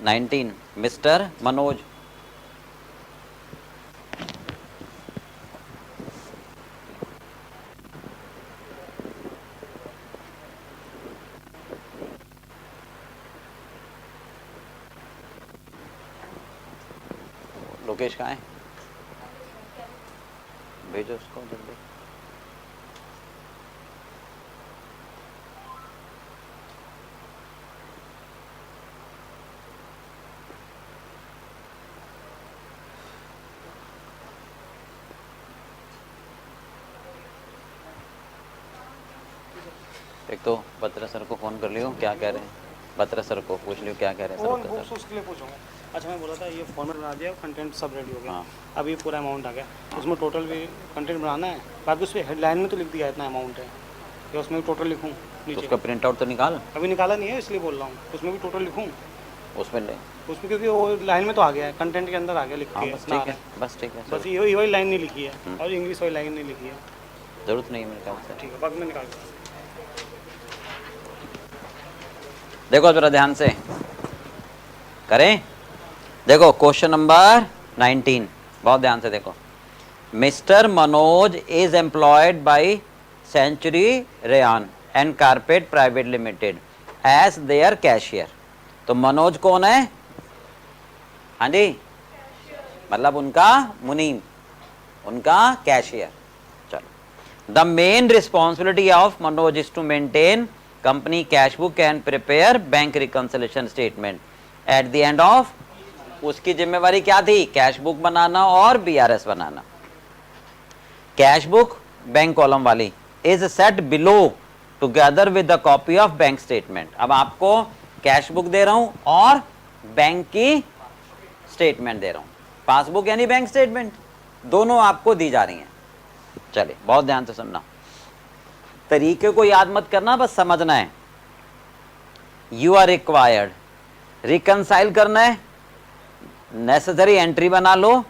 19 मिस्टर मनोज। लोकेश कहाँ है? भेजो उसको जल्दी। एक तो बत्रा सर को फ़ोन कर लियो, क्या कह रहे हैं। बत्रा सर को पूछ लियो क्या कह रहे हैं और सर। बुक्स उसके लिए पूछूंगा। अच्छा, मैं बोला था ये फॉर्मेट बना दिया, कंटेंट सब रेडी हो गया। हाँ। अभी पूरा अमाउंट आ गया, उसमें टोटल भी कंटेंट बनाना है। बाकी उस पर हेडलाइन में तो लिख दिया इतना अमाउंट है, या उसमें भी टोटल लिखूँ तो नीचे? उसका प्रिंट आउट तो निकाल। अभी निकाला नहीं है इसलिए बोल रहा हूँ, उसमें भी टोटल लिखूँ उसमें ले। उसमें, क्योंकि वो लाइन में तो आ गया है, कंटेंट के अंदर आ गया लिख हाँ के बस इतना आ ठीक रहा है, है। बस ठीक है, बस ये वाली लाइन नहीं लिखी है और इंग्लिश वाली लाइन नहीं लिखी है। ज़रूरत नहीं है मेरे ख्याल से। ठीक है, बाकी मैं निकाल दूँगा। देखो जरा ध्यान से करें। देखो क्वेश्चन नंबर 19, बहुत ध्यान से देखो। Mister Manoj is employed by Century Rayon and Carpet Private Limited as their cashier. तो मनोज कौन है? हाँ जी, मतलब उनका मुनीम, उनका कैशियर। चलो, the main responsibility of Manoj is to maintain company cash book and prepare bank reconciliation statement at the end of. उसकी जिम्मेवारी क्या थी? कैश बुक बनाना और बीआरएस बनाना। कैश बुक बैंक कॉलम वाली is set below together with the copy of bank statement. अब आपको कैश बुक दे रहा हूं और बैंक की स्टेटमेंट दे रहा हूं, पासबुक यानी बैंक स्टेटमेंट, दोनों आपको दी जा रही हैं। चलिए बहुत ध्यान से सुनना, तरीके को याद मत करना, बस समझना है। यू आर रिक्वायर्ड, रिकंसाइल करना है, नेसेसरी एंट्री बना लो,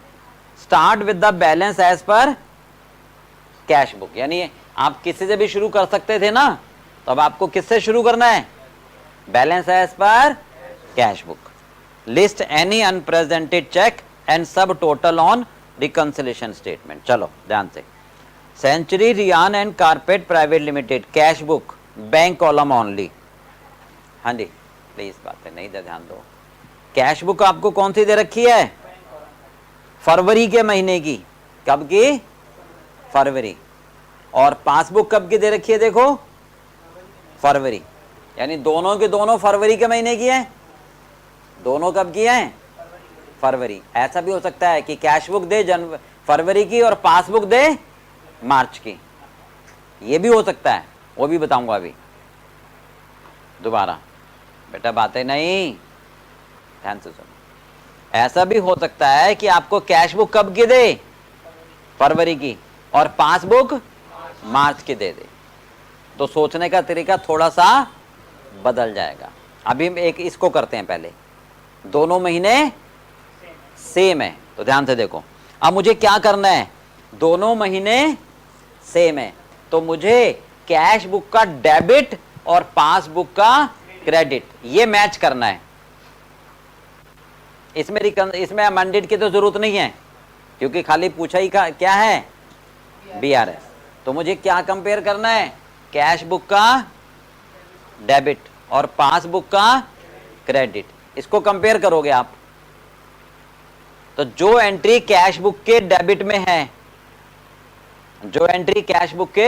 start with the balance as per cash book. यानी आप किसी से भी शुरू कर सकते थे ना, तो अब आपको किससे शुरू करना है? Balance as per cash book. List any unpresented cheque and sub total on reconciliation statement. चलो ध्यान से, Century Rayon and Carpet Private Limited cash book bank column only. हाँ जी प्लीज बातें नहीं दे, ध्यान दो। कैश बुक आपको कौन सी दे रखी है? फरवरी के महीने की। कब की? फरवरी। और पासबुक कब की दे रखी है? देखो फरवरी, यानी दोनों के दोनों फरवरी के महीने की है। दोनों कब की हैं? फरवरी। ऐसा भी हो सकता है कि कैश बुक दे फरवरी की और पासबुक दे मार्च की, ये भी हो सकता है, वो भी बताऊंगा अभी। दोबारा बेटा बातें नहीं, ध्यान से सुनो। ऐसा भी हो सकता है कि आपको कैश बुक कब की दे? फरवरी की, और पासबुक मार्च की दे दे। तो सोचने का तरीका थोड़ा सा बदल जाएगा। अभी हम एक इसको करते हैं पहले, दोनों महीने सेम है तो ध्यान से देखो। अब मुझे क्या करना है? दोनों महीने सेम है तो मुझे कैश बुक का डेबिट और पासबुक का क्रेडिट ये मैच करना है। इसमें अमेंडेड की तो जरूरत नहीं है क्योंकि खाली पूछा ही का क्या है? बीआरएस। तो मुझे क्या कंपेयर करना है? कैश बुक का डेबिट और पासबुक का क्रेडिट, इसको कंपेयर करोगे आप। तो जो एंट्री कैश बुक के डेबिट में है, जो एंट्री कैश बुक के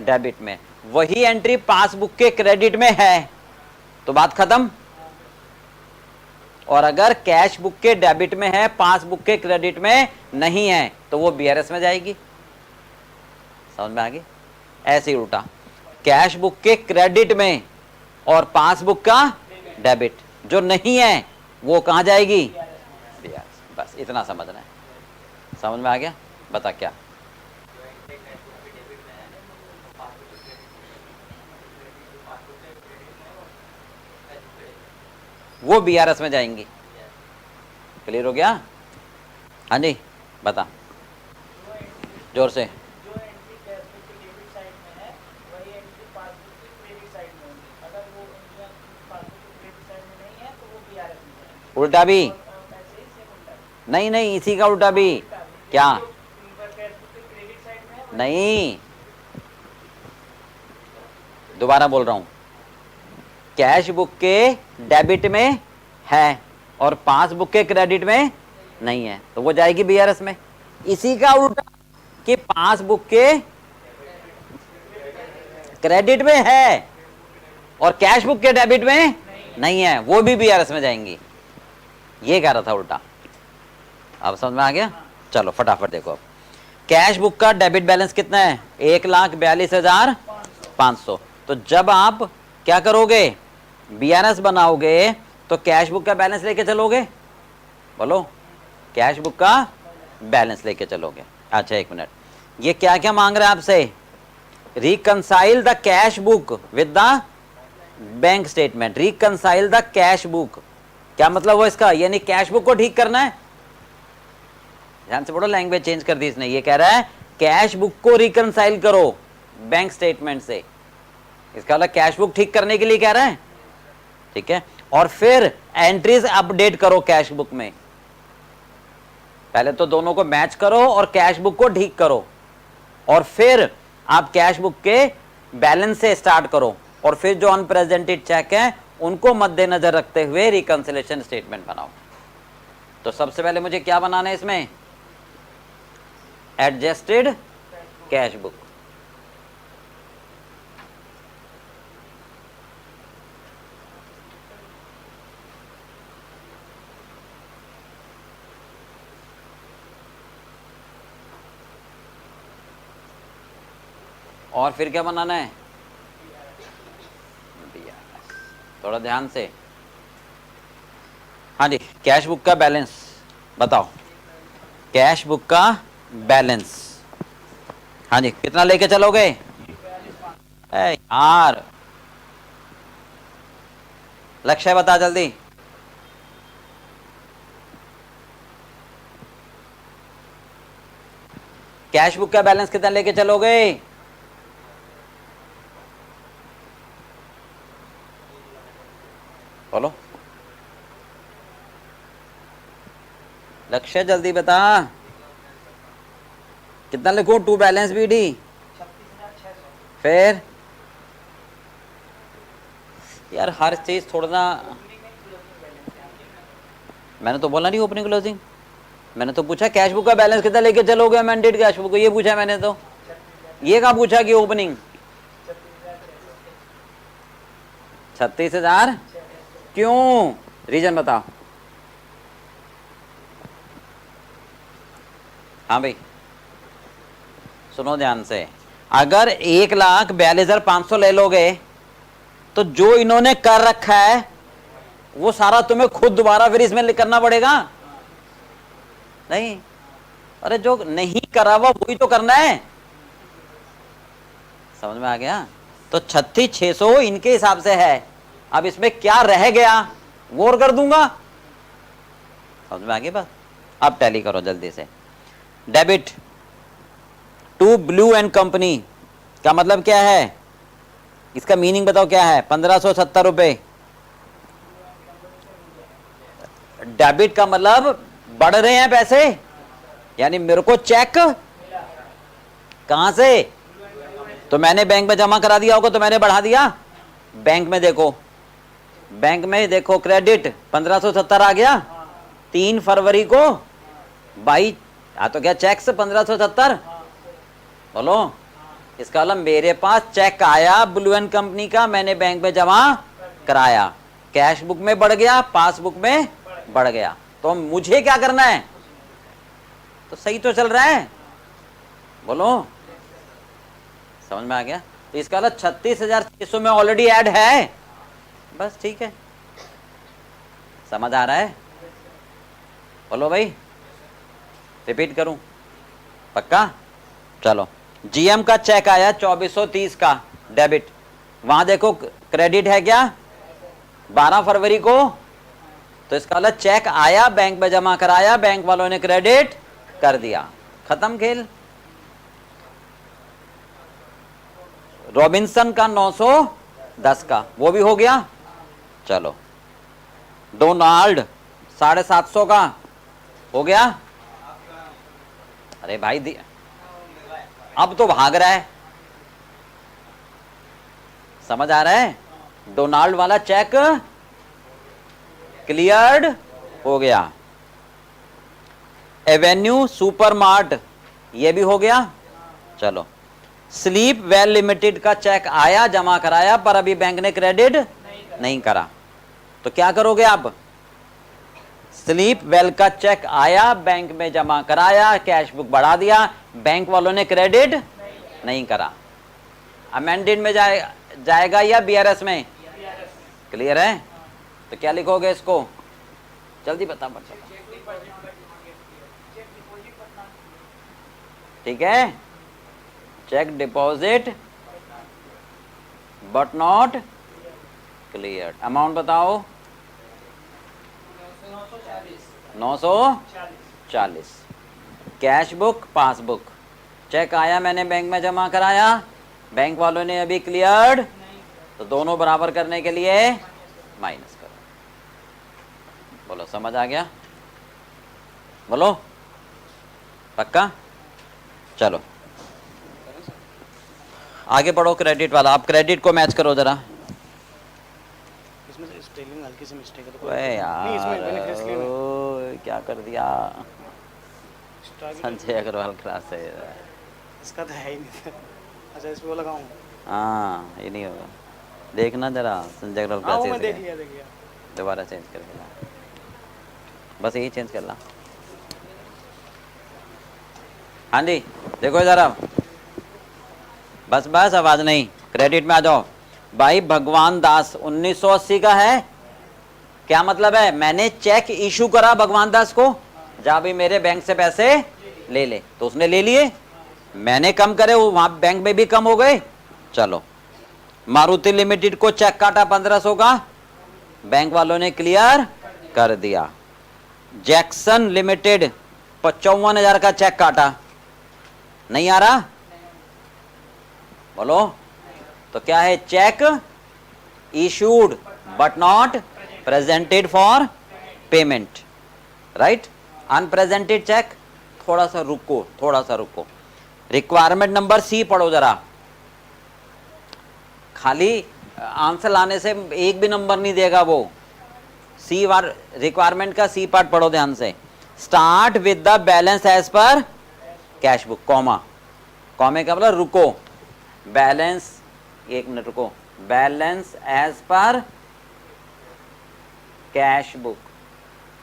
डेबिट में, वही एंट्री पासबुक के क्रेडिट में है तो बात खत्म। और अगर कैश बुक के डेबिट में है, पासबुक के क्रेडिट में नहीं है, तो वो बीआरएस में जाएगी। समझ में आ गई? ऐसे ही उल्टा, कैश बुक के क्रेडिट में और पासबुक का डेबिट जो नहीं है वो कहां जाएगी? बीआरएस। बस इतना समझना है। समझ में आ गया? बता क्या? वो बीआरएस में जाएंगी। क्लियर हो गया? हाँ जी बता जोर से। जो एंट्री कैशबुक के डेबिट साइड में है वही एंट्री पासबुक के क्रेडिट साइड में होगी। अगर वो एंट्री पासबुक के क्रेडिट साइड में नहीं है तो वो बीआरएस में जाएगी। उल्टा भी? ऐसे ही सेम उल्टा। नहीं नहीं, इसी का उल्टा भी। क्या? कैशबुक के क्रेडिट साइड में है नहीं, दोबारा बोल रहा हूं, कैश बुक के डेबिट में है और पासबुक के क्रेडिट में नहीं है तो वो जाएगी बीआरएस में। इसी का उल्टा कि पासबुक के क्रेडिट में है और कैश बुक के डेबिट में नहीं है, वो भी बीआरएस में जाएंगी। ये कह रहा था उल्टा। अब समझ में आ गया? चलो फटाफट देखो। अब कैश बुक का डेबिट बैलेंस कितना है? 1,42,500। तो जब आप क्या करोगे? बीआरएस बनाओगे तो कैश बुक का बैलेंस लेके चलोगे। बोलो, कैश बुक का बैलेंस लेके चलोगे। अच्छा एक मिनट, ये क्या क्या मांग रहा है आपसे? Reconcile the cash book with the bank statement. Reconcile the cash book, क्या मतलब हुआ इसका? यानी कैश बुक को ठीक करना है। ध्यान से पढ़ो, लैंग्वेज चेंज कर दी इसने। ये कह रहा है कैश बुक को रिकंसाइल करो बैंक स्टेटमेंट से। इसका मतलब कैश बुक ठीक करने के लिए कह रहा है। ठीक है, और फिर एंट्रीज अपडेट करो कैश बुक में। पहले तो दोनों को मैच करो और कैश बुक को ठीक करो, और फिर आप कैश बुक के बैलेंस से स्टार्ट करो, और फिर जो अनप्रेजेंटेड चेक है उनको मद्देनजर रखते हुए रिकंसिलेशन स्टेटमेंट बनाओ। तो सबसे पहले मुझे क्या बनाना है इसमें? Adjusted cash book. और फिर क्या बनाना है? थोड़ा ध्यान से। हाँ जी, कैश बुक का बैलेंस बताओ। कैश बुक का बैलेंस, हाँ जी, कितना लेके चलोगे? यार लक्ष्य बता जल्दी। कैश बुक का बैलेंस कितना लेके चलोगे? बोलो लक्ष्य, जल्दी बता। कितना लिखो? To balance BD. फिर यार हर चीज थोड़ा ना, मैंने तो बोला नहीं ओपनिंग क्लोजिंग। मैंने तो पूछा कैश बुक का बैलेंस कितना लेके चलोगे मैंडेट कैश बुक को, ये पूछा मैंने। तो ये कहाँ पूछा कि ओपनिंग? 36,000। क्यों? रीजन बताओ। हाँ भाई सुनो ध्यान से। अगर 1,42,500 ले लोगे तो जो इन्होंने कर रखा है वो सारा तुम्हें खुद दोबारा फिर इसमें करना पड़ेगा। नहीं, अरे जो नहीं करा हुआ वही तो करना है। समझ में आ गया? तो 36,600 इनके हिसाब से है। अब इसमें क्या रह गया वो और कर दूंगा। समझ में आ गई बात? अब टैली करो जल्दी से। Debit to Blue and Company का मतलब क्या है? इसका मीनिंग बताओ क्या है? 1570 रुपए। डेबिट का मतलब बढ़ रहे हैं पैसे, यानी मेरे को चेक कहां से? तो मैंने बैंक में जमा करा दिया होगा तो मैंने बढ़ा दिया। बैंक में देखो, बैंक में देखो क्रेडिट 1570 आ गया 3 फरवरी को। भाई तो क्या चेक से 1570? बोलो इसका मतलब मेरे पास चेक आया ब्लू एंड कंपनी का, मैंने बैंक में जमा कराया, कैश बुक में बढ़ गया, पासबुक में बढ़ गया, तो मुझे क्या करना है? तो सही तो चल रहा है, बोलो, समझ में आ गया? तो इसका मतलब 36,600 में ऑलरेडी ऐड है, बस ठीक है, समझ आ रहा है? बोलो भाई, रिपीट करूं? पक्का? चलो, जीएम का चेक आया 2430 का डेबिट, वहां देखो क्रेडिट है क्या 12 फरवरी को, तो इसका मतलब चेक आया, बैंक में जमा कराया, बैंक वालों ने क्रेडिट कर दिया, खत्म खेल। रॉबिन्सन का 910 का वो भी हो गया। चलो, डोनाल्ड 750 का हो गया। अरे भाई अब तो भाग रहा है, समझ आ रहा है? डोनाल्ड वाला चेक क्लियर्ड हो गया। एवेन्यू सुपरमार्ट ये भी हो गया। चलो, स्लीप वेल लिमिटेड का चेक आया, जमा कराया, पर अभी बैंक ने क्रेडिट नहीं करा, तो क्या करोगे आप? स्लीप वेल का चेक आया, बैंक में जमा कराया, कैश बुक बढ़ा दिया, बैंक वालों ने क्रेडिट नहीं करा, अमेंडेड में जाएगा या बीआरएस में? क्लियर है? तो क्या लिखोगे इसको? जल्दी बता बच्चा, ठीक है? Cheque deposit but not clear. Amount बताओ। 940। कैश बुक पासबुक, चेक आया, मैंने बैंक में जमा कराया, बैंक वालों ने अभी क्लियर्ड, तो दोनों बराबर करने के लिए माइनस करो। बोलो, समझ आ गया? बोलो, पक्का? चलो आगे बढ़ो। क्रेडिट वाला, आप क्रेडिट को मैच करो जरा। इसमें से स्पेलिंग हल्की सी मिस्टेक है, तो वे नहीं, इसमें बेनिफिशियरी में यार क्या कर दिया संजय अग्रवाल क्लास है। इसका तो है ही नहीं। अच्छा, इस पे वो लगाऊं? हाँ, ये नहीं होगा, देखना जरा संजय अग्रवाल हाँ, वो क्लास मैं देख लिया। दोबारा चेंज करके ला, बस यही चेंज कर ला। हाँ जी, देखो जरा, बस बस आवाज नहीं, क्रेडिट में आ जाओ भाई। भगवान दास 1980 का है, क्या मतलब है? मैंने चेक इशू करा भगवान दास को, जा भी मेरे बैंक से पैसे ले ले, तो उसने ले लिए, मैंने कम करे, वो वहां बैंक में भी कम हो गए। चलो, मारुति लिमिटेड को चेक काटा 1500 का, बैंक वालों ने क्लियर कर दिया। जैक्सन लिमिटेड 55,000 का चेक काटा, नहीं आ रहा? बोलो, तो क्या है? Cheque issued but not presented for payment, right? Unpresented cheque, थोड़ा सा रुको, रिक्वायरमेंट नंबर सी पढ़ो जरा, खाली आंसर लाने से एक भी नंबर नहीं देगा वो। सी वार रिक्वायरमेंट का सी पार्ट पढ़ो ध्यान से। Start with the balance as per cash book, comma का मतलब रुको, बैलेंस, एक मिनट रुको, balance as per cash book,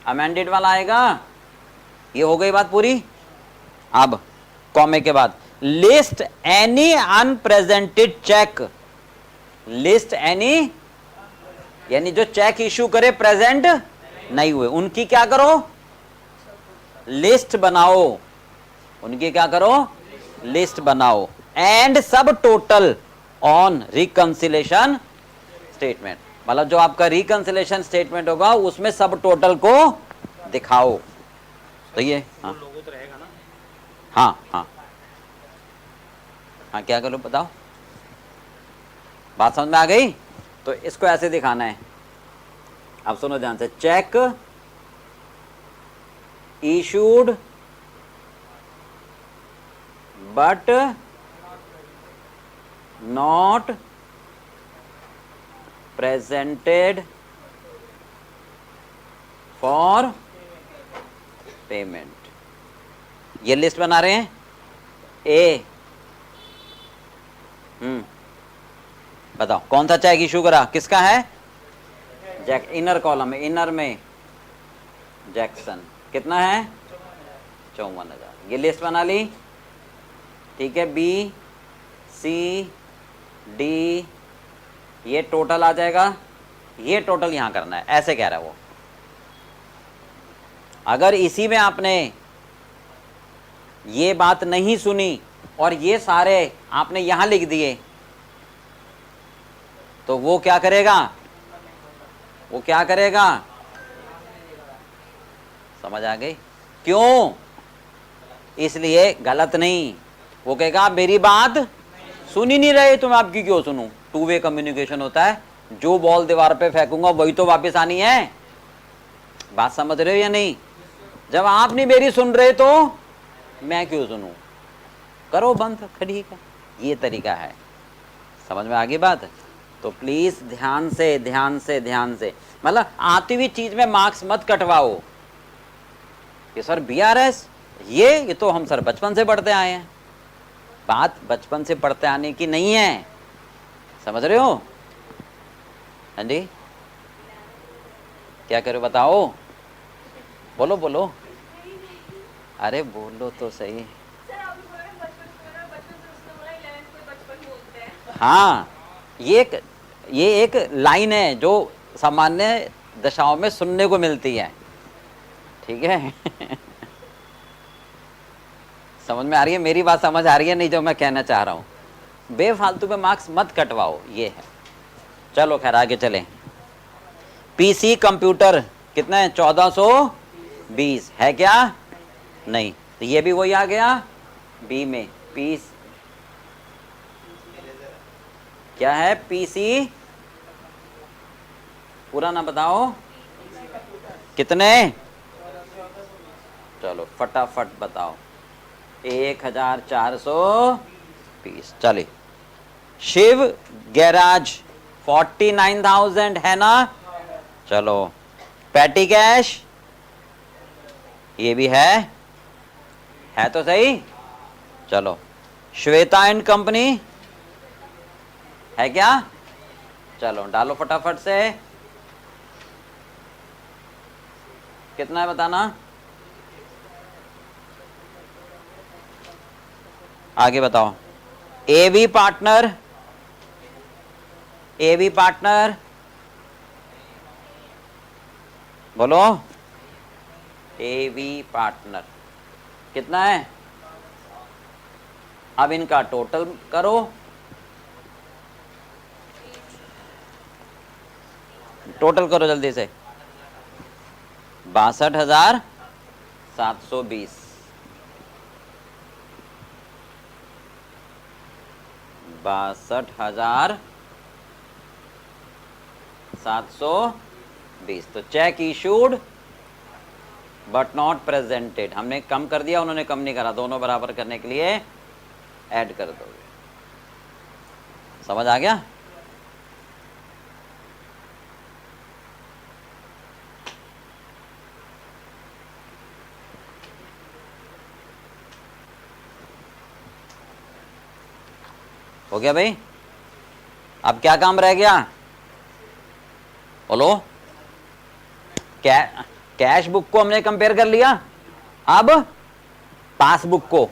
amended वाला आएगा। ये हो गई बात पूरी। अब कॉमे के बाद list any unpresented cheque, list any यानी जो चेक इशू करे प्रेजेंट नहीं हुए, उनकी क्या करो? लिस्ट बनाओ, उनकी क्या करो? लिस्ट बनाओ। And sub total on reconciliation statement, मतलब जो आपका रिकंसिलेशन स्टेटमेंट होगा उसमें सब टोटल को दिखाओ। तो ये हाँ लोगो तो रहेगा ना? हाँ, क्या करो बताओ, बात समझ में आ गई? तो इसको ऐसे दिखाना है। अब सुनो ध्यान से, check issued but not presented for payment, ये लिस्ट बना रहे हैं। ए बताओ कौन सा चेक इशू करा, किसका है? जैक, इनर कॉलम में, इनर में जैक्सन, कितना है? 54,000। ये लिस्ट बना ली, ठीक है। बी सी डी, ये टोटल आ जाएगा, ये टोटल यहां करना है, ऐसे कह रहा है वो। अगर इसी में आपने ये बात नहीं सुनी और ये सारे आपने यहां लिख दिए, तो वो क्या करेगा? वो क्या करेगा? समझ आ गई? क्यों? इसलिए गलत नहीं, वो कहेगा आप मेरी बात सुन ही नहीं रहे तो मैं आपकी क्यों सुनूं। टू वे कम्युनिकेशन होता है, जो बॉल दीवार पे फेंकूंगा वही तो वापस आनी है। बात समझ रहे हो या नहीं? जब आप नहीं मेरी सुन रहे तो मैं क्यों सुनूं? करो बंद, ठीक है। ये तरीका है, समझ में आ गई बात? तो प्लीज ध्यान से ध्यान से ध्यान से, मतलब आती हुई चीज में मार्क्स मत कटवाओ कि सर बीआरएस, ये तो हम सर बचपन से पढ़ते आए हैं। बात बचपन से पढ़ते आने की नहीं है, समझ रहे हो? हाँ जी, क्या करो बताओ, बोलो बोलो, अरे बोलो तो सही। हाँ, ये एक लाइन है जो सामान्य दशाओं में सुनने को मिलती है, ठीक है। समझ में आ रही है मेरी बात? समझ आ रही है नहीं जो मैं कहना चाह रहा हूं? बेफालतू में मार्क्स मत कटवाओ, ये है। चलो खैर आगे चलें। पीसी कंप्यूटर कितना है? 1420 है क्या? नहीं, तो ये भी वही आ गया बी में। पीस क्या है? पीसी पूरा ना बताओ कितने? चलो फटाफट बताओ। 1420। चलिए, शिव गैराज 49,000 है ना? चलो, पैटी कैश ये भी है तो सही। चलो, श्वेता एंड कंपनी है क्या? चलो डालो फटाफट से, कितना है बताना। आगे बताओ। एवी पार्टनर, एवी पार्टनर बोलो। एवी पार्टनर कितना है? अब इनका टोटल करो, टोटल करो जल्दी से। 62,720। 62,720। तो check issued but not presented, हमने कम कर दिया, उन्होंने कम नहीं करा। दोनों बराबर करने के लिए ऐड कर दोगे। समझ आ गया? हो गया भाई? अब क्या काम रह गया बोलो? कैश बुक को हमने कंपेयर कर लिया, अब पासबुक को।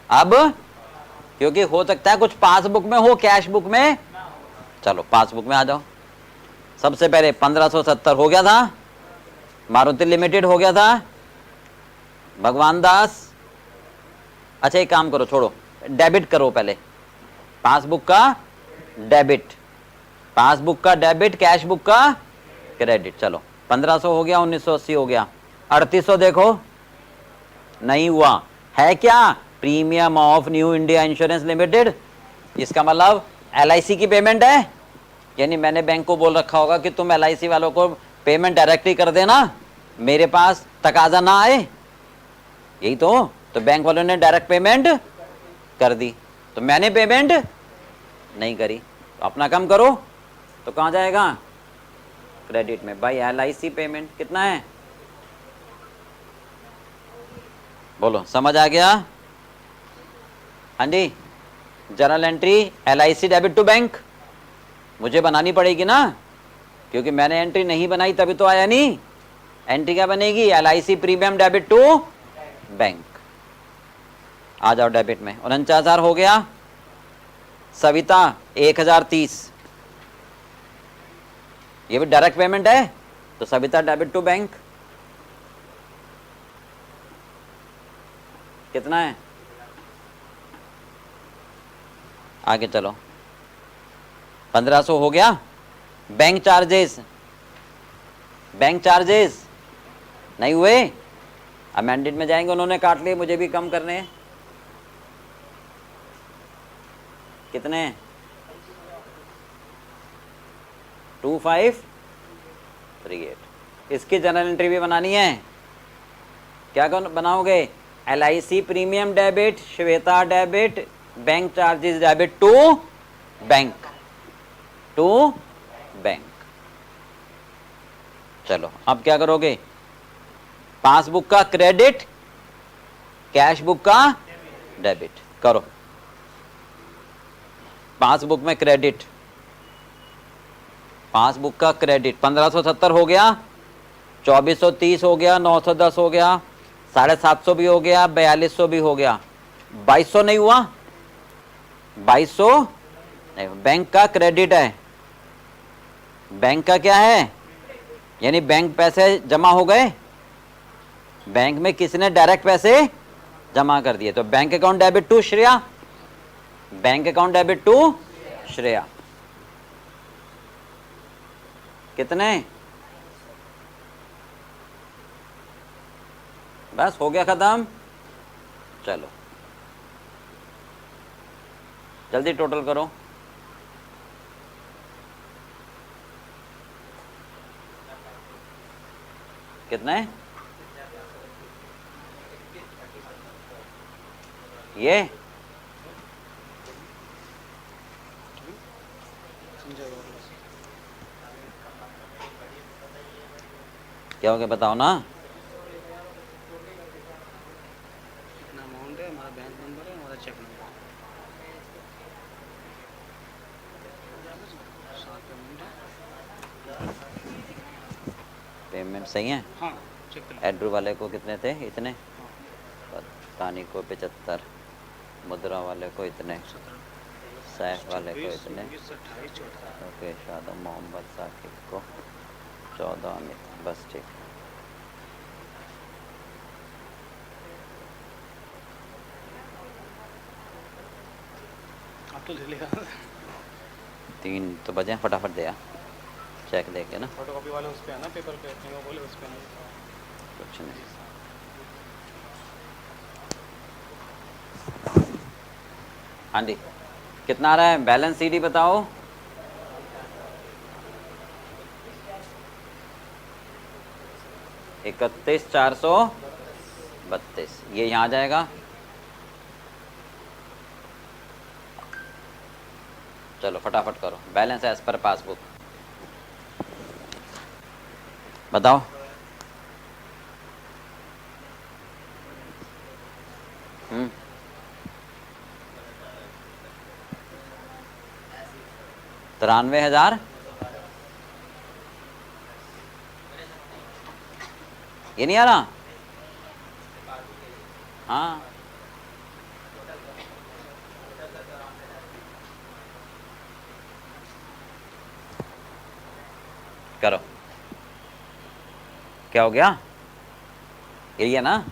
अब क्योंकि हो सकता है कुछ पासबुक में हो, कैश बुक में। चलो पासबुक में आ जाओ। सबसे पहले 1570 हो गया था, मारुति लिमिटेड हो गया था, भगवान दास। अच्छा एक काम करो, छोड़ो, डेबिट करो पहले। पासबुक का डेबिट, पासबुक का डेबिट, कैश बुक का क्रेडिट। चलो 1500 हो गया, 1980 हो गया, 3800 देखो, नहीं हुआ है क्या? Premium of new India insurance limited, इसका मतलब LIC की पेमेंट है। यानी मैंने बैंक को बोल रखा होगा कि तुम LIC वालों को पेमेंट डायरेक्टली कर देना, मेरे पास तकाजा ना आए, यही तो बैंक वालों ने डायरेक्ट पेमेंट कर दी, तो मैंने पेमेंट नहीं करी। तो अपना काम करो, तो कहां जाएगा? क्रेडिट में। भाई LIC पेमेंट कितना है बोलो? समझ आ गया? हाँ जी, journal entry LIC debit to bank मुझे बनानी पड़ेगी ना, क्योंकि मैंने एंट्री नहीं बनाई तभी तो आया नहीं। एंट्री क्या बनेगी? LIC premium debit to bank. आ जाओ डेबिट में, 49,000 हो गया। सविता 1,030, ये भी डायरेक्ट पेमेंट है, तो सविता डेबिट टू बैंक कितना है? आगे चलो, 1500 हो गया। बैंक चार्जेस, बैंक चार्जेस नहीं हुए, अमेंडेड में जाएंगे, उन्होंने काट लिए, मुझे भी कम करने हैं। कितने? 2538। इसकी जनरल एंट्री भी बनानी है। क्या बनाओगे? LIC premium debit, Shweta debit, bank charges debit to bank, to bank. चलो अब क्या करोगे? पासबुक का क्रेडिट, कैश बुक का डेबिट करो। पासबुक में क्रेडिट, पासबुक का क्रेडिट 1570 हो गया, 2430 हो गया, 910 हो गया, 750 भी हो गया, 4200 भी हो गया, 2200 नहीं हुआ? 2200 नहीं, बैंक का क्रेडिट है। बैंक का क्या है? यानी बैंक पैसे जमा हो गए, बैंक में किसने डायरेक्ट पैसे जमा कर दिए, तो bank account debit to Shreya, bank account debit to Shreya. कितने? बस हो गया खत्म। चलो जल्दी टोटल करो। कितने? ये क्या हो गया बताओ ना। कितना अमाउंट है, हमारा बैंक नंबर है, हमारा चेक नंबर है, 7 पेमेंट है। पेमेंट सही है। हाँ चेक कर लो। एड्रू वाले को कितने थे? इतने। हाँ तानी को 75, मुद्रा वाले को इतने, 17, सैफ वाले को 26, इतने, 29, 28, 14। ओके, शादम मोहम्मद साकिब को 14, अमित, बस ठीक। अब तो ले लेगा। 3 तो बजे, फटाफट दे आ, चेक देके ना। फोटोकॉपी वाले उस पे है ना, पेपर पे नहीं, वो बोले उस पे नहीं। कुछ नहीं। हाँ जी, कितना आ रहा है बैलेंस? CD बताओ। इकतीस 432, ये यहाँ आ जाएगा। चलो फटाफट करो, बैलेंस एज पर पासबुक बताओ। हम्म, $93,000। ये नहीं आ रहा? हाँ करो। क्या हो गया? यही है ना?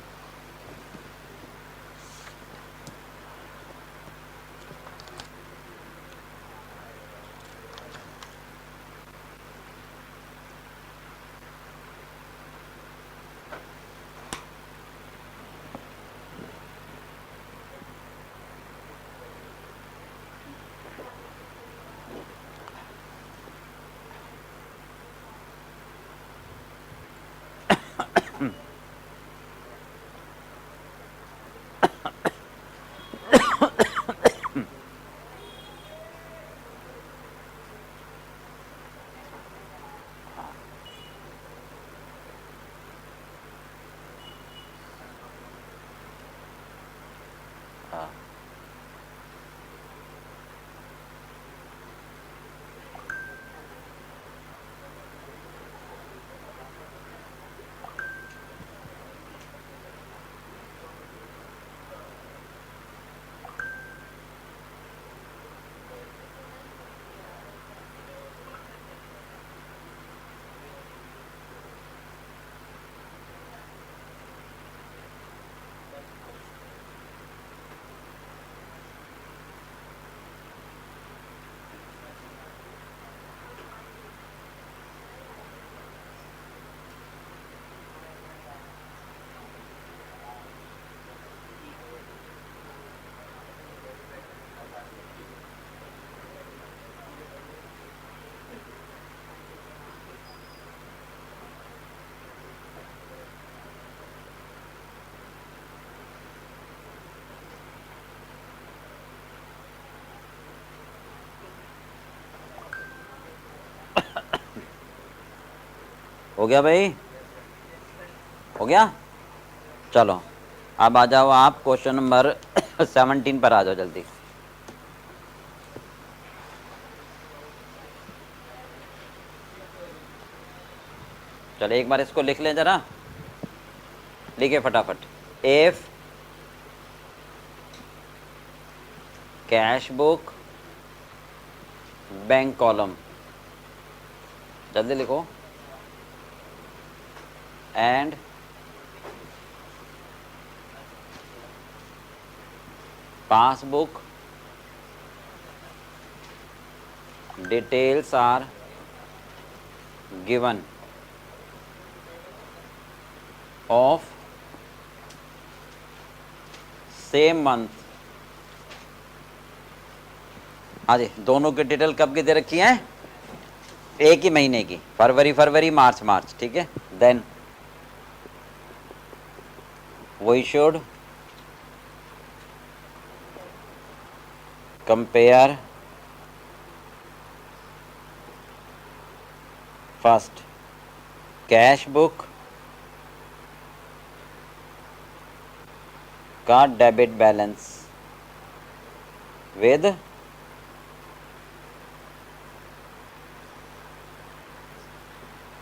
हाँ हो गया भाई, हो गया। चलो अब आ जाओ आप क्वेश्चन नंबर 17 पर आ जाओ जल्दी। चलो एक बार इसको लिख लें जरा, लिखे फटाफट। If cash book bank column, जल्दी लिखो, and passbook details are given of same month. हाँ जी, दोनों की डिटेल कब की दे रखी है? एक ही महीने की, फरवरी फरवरी मार्च मार्च, ठीक है। Then we should compare first cash book का डेबिट बैलेंस विद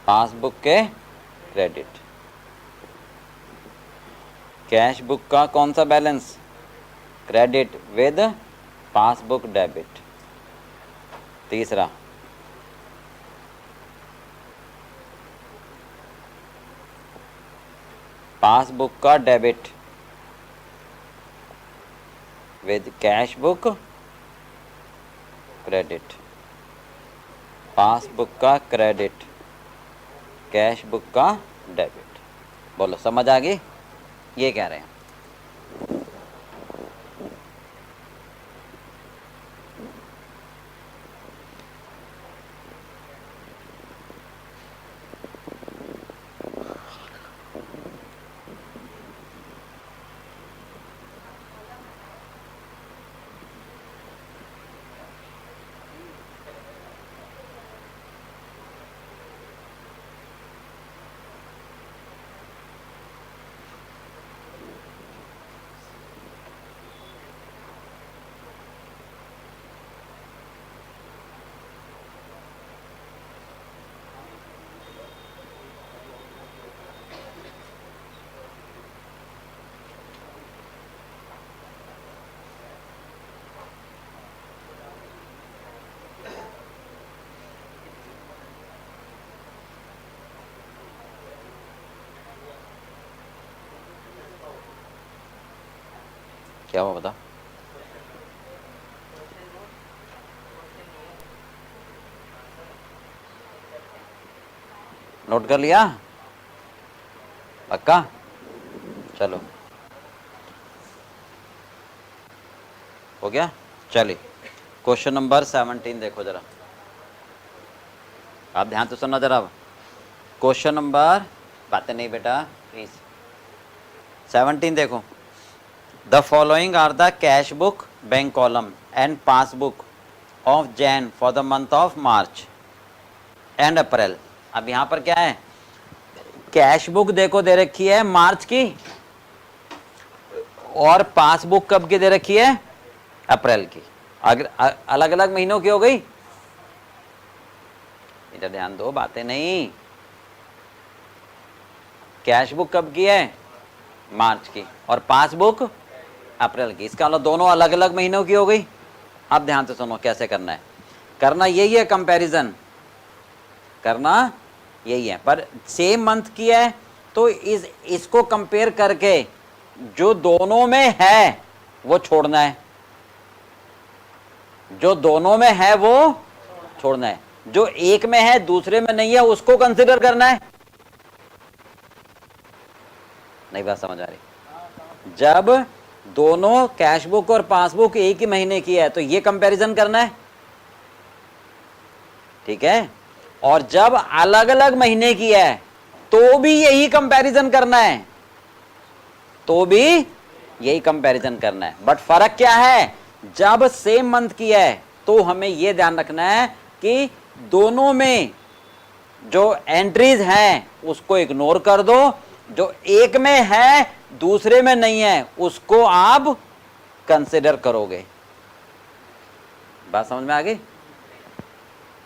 पासबुक के क्रेडिट। कैश बुक का कौन सा balance? Credit with passbook debit. तीसरा पासबुक का debit with cash book credit. Passbook का क्रेडिट, कैश बुक का डेबिट। बोलो समझ आ गई? ये कह रहे हैं। क्या हुआ बता? नोट कर लिया? पक्का? चलो हो गया। चलिए क्वेश्चन नंबर 17 देखो जरा, आप ध्यान से सुनना जरा। क्वेश्चन नंबर, बातें नहीं बेटा प्लीज, 17 देखो। The following are the cash book bank column and passbook of Jain for the month of March and April. अब यहां पर क्या है? कैश बुक देखो दे रखी है मार्च की, और पासबुक कब की दे रखी है? अप्रैल की। अगर अलग अलग महीनों की हो गई, इधर ध्यान दो, बातें नहीं। कैश बुक कब की है? मार्च की, और पासबुक अप्रैल की। इसका मतलब दोनों अलग अलग महीनों की हो गई। अब ध्यान से सुनो कैसे करना है। करना यही है, कंपैरिजन करना यही है, पर सेम मंथ की है तो इसको कंपेयर करके जो दोनों में है वो छोड़ना है, जो दोनों में है वो छोड़ना है, जो एक में है दूसरे में नहीं है उसको कंसीडर करना है। नहीं बात समझ आ रही? जब दोनों कैश बुक और पासबुक एक ही महीने की है तो ये कंपैरिजन करना है, ठीक है। और जब अलग अलग महीने की है तो भी यही कंपैरिजन करना है, तो भी यही कंपैरिजन करना है। बट फर्क क्या है? जब सेम मंथ की है तो हमें यह ध्यान रखना है कि दोनों में जो एंट्रीज हैं उसको इग्नोर कर दो, जो एक में है दूसरे में नहीं है उसको आप कंसिडर करोगे। बात समझ में आ गई?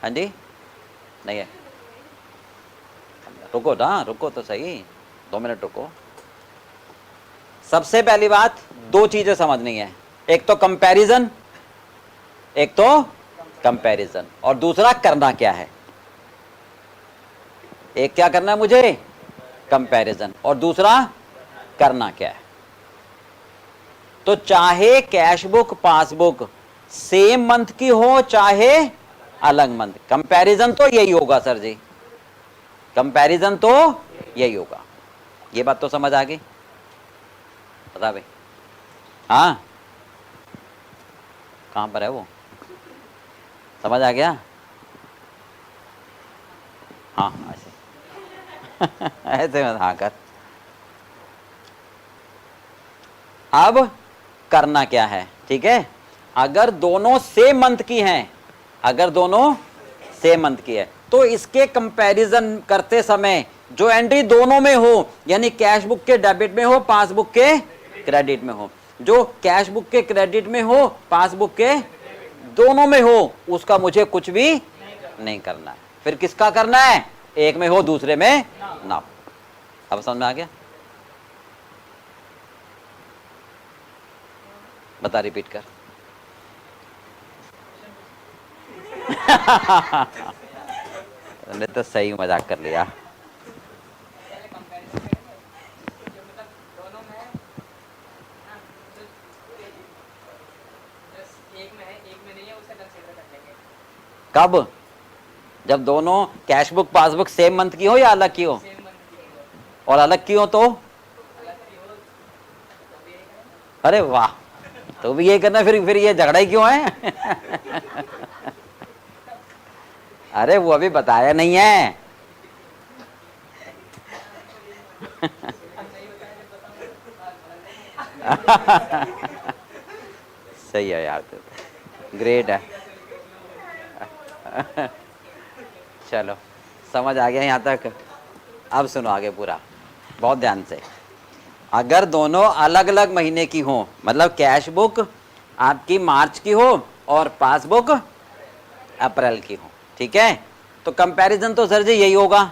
हाँ जी, नहीं है? रुको ना, रुको तो सही, 2 मिनट रुको। सबसे पहली बात, दो चीजें समझनी है, एक तो कंपैरिजन, एक तो कंपैरिजन, और दूसरा करना क्या है। एक क्या करना है मुझे, कंपैरिजन, और दूसरा करना क्या है। तो चाहे cash book passbook same month की हो चाहे अलग मंथ, कंपैरिजन तो यही होगा सर जी, कंपैरिजन तो यही होगा। ये बात तो समझ आ गई? बता भाई। हाँ, कहां पर है वो, समझ आ गया? हाँ ऐसे ऐसे मत हाँ कर। अब करना क्या है, ठीक है? अगर दोनों सेम मंथ की हैं, अगर दोनों सेम मंथ की है तो इसके कंपैरिजन करते समय जो एंट्री दोनों में हो, यानी कैश बुक के डेबिट में हो पासबुक के क्रेडिट में हो, जो कैश बुक के क्रेडिट में हो पासबुक के दोनों में हो, उसका मुझे कुछ भी नहीं करना है। फिर किसका करना है, एक में हो दूसरे में ना हो। अब समझ में आ गया? बता, रिपीट कर। तुमने तो सही मजाक कर लिया। कब, जब दोनों cash book passbook same month की हो या अलग की हो, और अलग की हो तो, अरे वाह, तो भी यही करना, फिर ये झगड़ा ही क्यों है? अरे वो अभी बताया नहीं है। सही है यार, तो ग्रेट है। चलो समझ आ गया यहाँ तक। अब सुनो आगे पूरा बहुत ध्यान से। अगर दोनों अलग अलग महीने की हो, मतलब कैश बुक आपकी मार्च की हो और पासबुक अप्रैल की हो, ठीक है, तो कंपैरिजन तो सर जी यही होगा।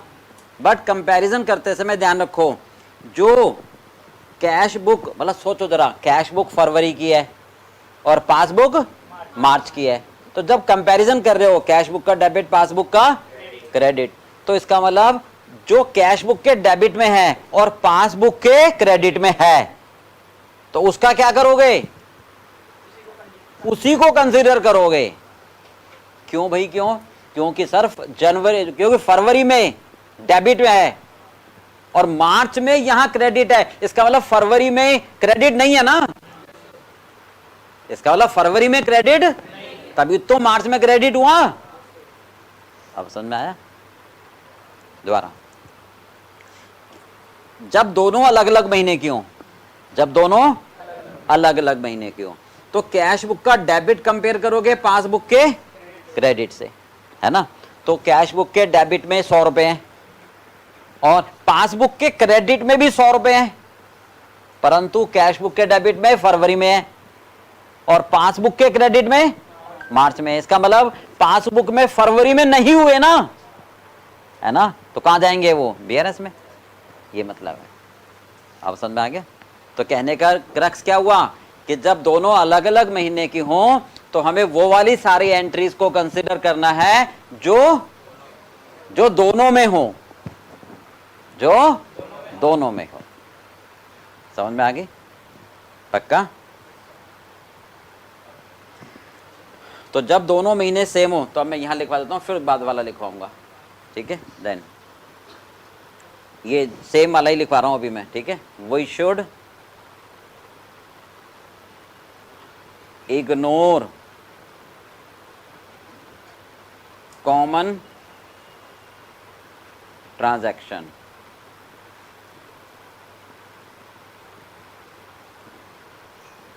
बट कंपैरिजन करते समय ध्यान रखो, जो कैश बुक, मतलब सोचो जरा, कैश बुक फरवरी की है और पासबुक मार्च की है, तो जब कंपैरिजन कर रहे हो कैश बुक का डेबिट पासबुक का क्रेडिट, तो इसका मतलब जो कैश बुक के डेबिट में है और पासबुक के क्रेडिट में है, तो उसका क्या करोगे, उसी को कंसीडर करोगे। क्यों भाई क्यों? क्योंकि सर जनवरी, क्योंकि फरवरी में डेबिट में है और मार्च में यहां क्रेडिट है, इसका मतलब फरवरी में क्रेडिट नहीं है ना, इसका मतलब फरवरी में क्रेडिट, तभी तो मार्च में क्रेडिट हुआ। अब समझ में आया? दोबारा, जब दोनों अलग अलग महीने की हो, जब दोनों अलग अलग महीने की हो, तो कैश बुक का डेबिट कंपेयर करोगे पासबुक के क्रेडिट से, है ना? तो कैश बुक के डेबिट में 100 रुपए हैं और पासबुक के क्रेडिट में भी 100 रुपए हैं, परंतु कैश बुक के डेबिट में फरवरी में है और पासबुक के क्रेडिट में मार्च में है। इसका मतलब पासबुक में फरवरी में नहीं हुए ना, है ना? तो कहां जाएंगे वो, बीआरएस में। ये मतलब है। अब समझ में आ गया? तो कहने का क्रक्स क्या हुआ कि जब दोनों अलग अलग महीने की हों तो हमें वो वाली सारी एंट्रीज को कंसीडर करना है जो जो दोनों में हो, जो दोनों में हो। समझ में आ गई? पक्का? तो जब दोनों महीने सेम हो, तो अब मैं यहां लिखवा देता हूं, फिर बाद वाला लिखवाऊंगा, ठीक है? देन ये सेम वाला ही लिखवा रहा हूं अभी मैं, ठीक है? We should ignore common transaction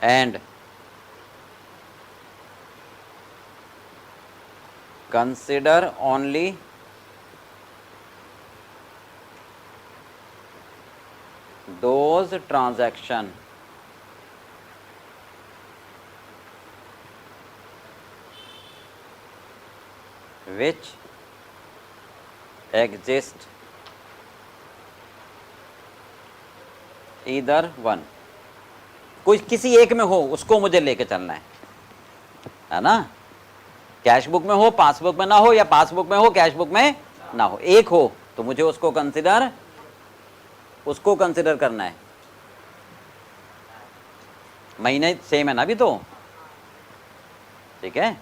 and consider only those transaction which exist either one, कोई किसी एक में हो उसको मुझे लेके चलना है ना। कैश बुक में हो, पासबुक में ना हो, या पासबुक में हो, कैश बुक में ना हो, एक हो तो मुझे उसको कंसिडर करना है। महीने सेम है ना अभी तो, ठीक है।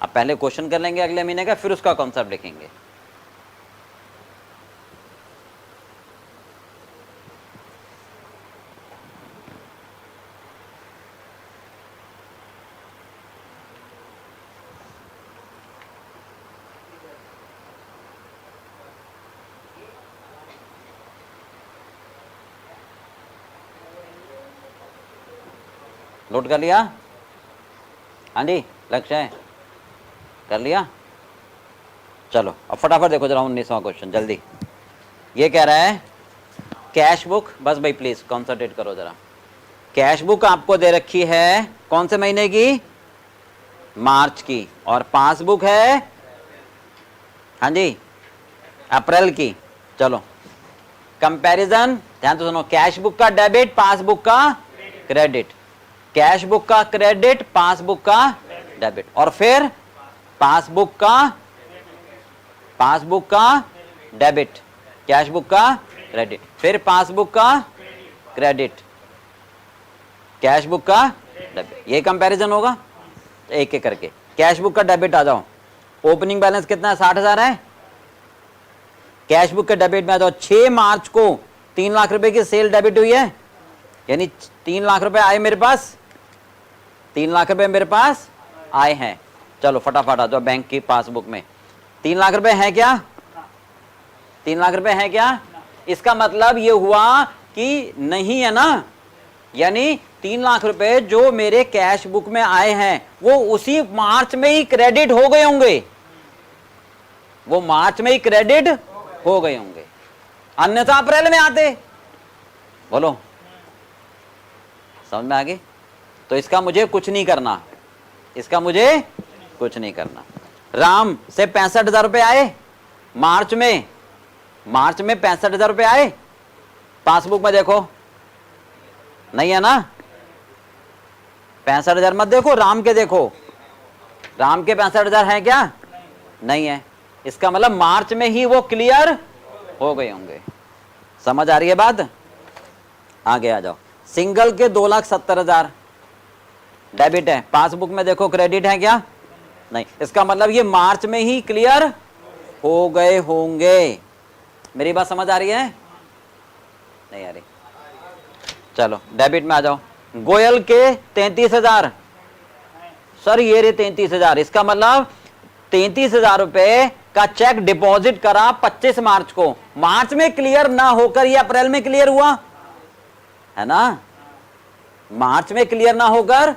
अब पहले क्वेश्चन कर लेंगे अगले महीने का, फिर उसका कॉन्सेप्ट लिखेंगे। नोट कर लिया? हाँ जी, लक्ष्य है, कर लिया? चलो अब फटाफट देखो जरा 19वां क्वेश्चन जल्दी। ये कह रहा है कैश बुक, बस भाई प्लीज कॉन्सेंट्रेट करो जरा। कैश बुक आपको दे रखी है कौन से महीने की? मार्च की। और पासबुक है, हाँ जी, अप्रैल की। चलो कंपैरिजन ध्यान तो सुनो, कैश बुक का डेबिट, पासबुक का क्रेडिट, कैश बुक का क्रेडिट, पासबुक का डेबिट, और फिर पासबुक का डेबिट, कैश बुक का क्रेडिट, फिर पासबुक का क्रेडिट, कैश बुक का डेबिट। ये कंपैरिजन होगा एक एक करके। कैश बुक का डेबिट आ जाओ, ओपनिंग बैलेंस कितना है? 60,000 है। कैश बुक के डेबिट में आ जाओ, 6 मार्च को 3 लाख रुपए की सेल डेबिट हुई है, यानी 3 लाख रुपए आए मेरे पास, 3 लाख रुपए मेरे पास आए हैं। चलो फटाफट आ जाओ बैंक की पासबुक में। 3 लाख रुपए है क्या? 3 लाख रुपए है क्या? इसका मतलब ये हुआ कि नहीं है ना, यानी 3 लाख रुपए जो मेरे कैश बुक में आए हैं वो उसी मार्च में ही क्रेडिट हो गए होंगे, वो मार्च में ही क्रेडिट हो गए होंगे, अन्यथा अप्रैल में आते। बोलो समझ में आ गई? तो इसका मुझे कुछ नहीं करना, इसका मुझे कुछ नहीं करना। राम से 65,000 रुपए आए मार्च में, मार्च में 65,000 रुपए आए, पासबुक में देखो नहीं है ना। 65,000 मत देखो, राम के देखो, राम के 65,000 है क्या? नहीं है। इसका मतलब मार्च में ही वो क्लियर हो गए होंगे। समझ आ रही है बात? आगे आ जाओ। सिंगल के 2,70,000 डेबिट है, पासबुक में देखो क्रेडिट है क्या? नहीं। इसका मतलब ये मार्च में ही क्लियर हो गए होंगे। मेरी बात समझ आ रही है? नहीं आ रही? चलो डेबिट में आ जाओ। गोयल के 33,000, सर ये रे 33,000, इसका मतलब 33,000 रुपए का चेक डिपॉजिट करा 25 मार्च को, मार्च में क्लियर ना होकर ये अप्रैल में क्लियर हुआ है ना, मार्च में क्लियर ना होकर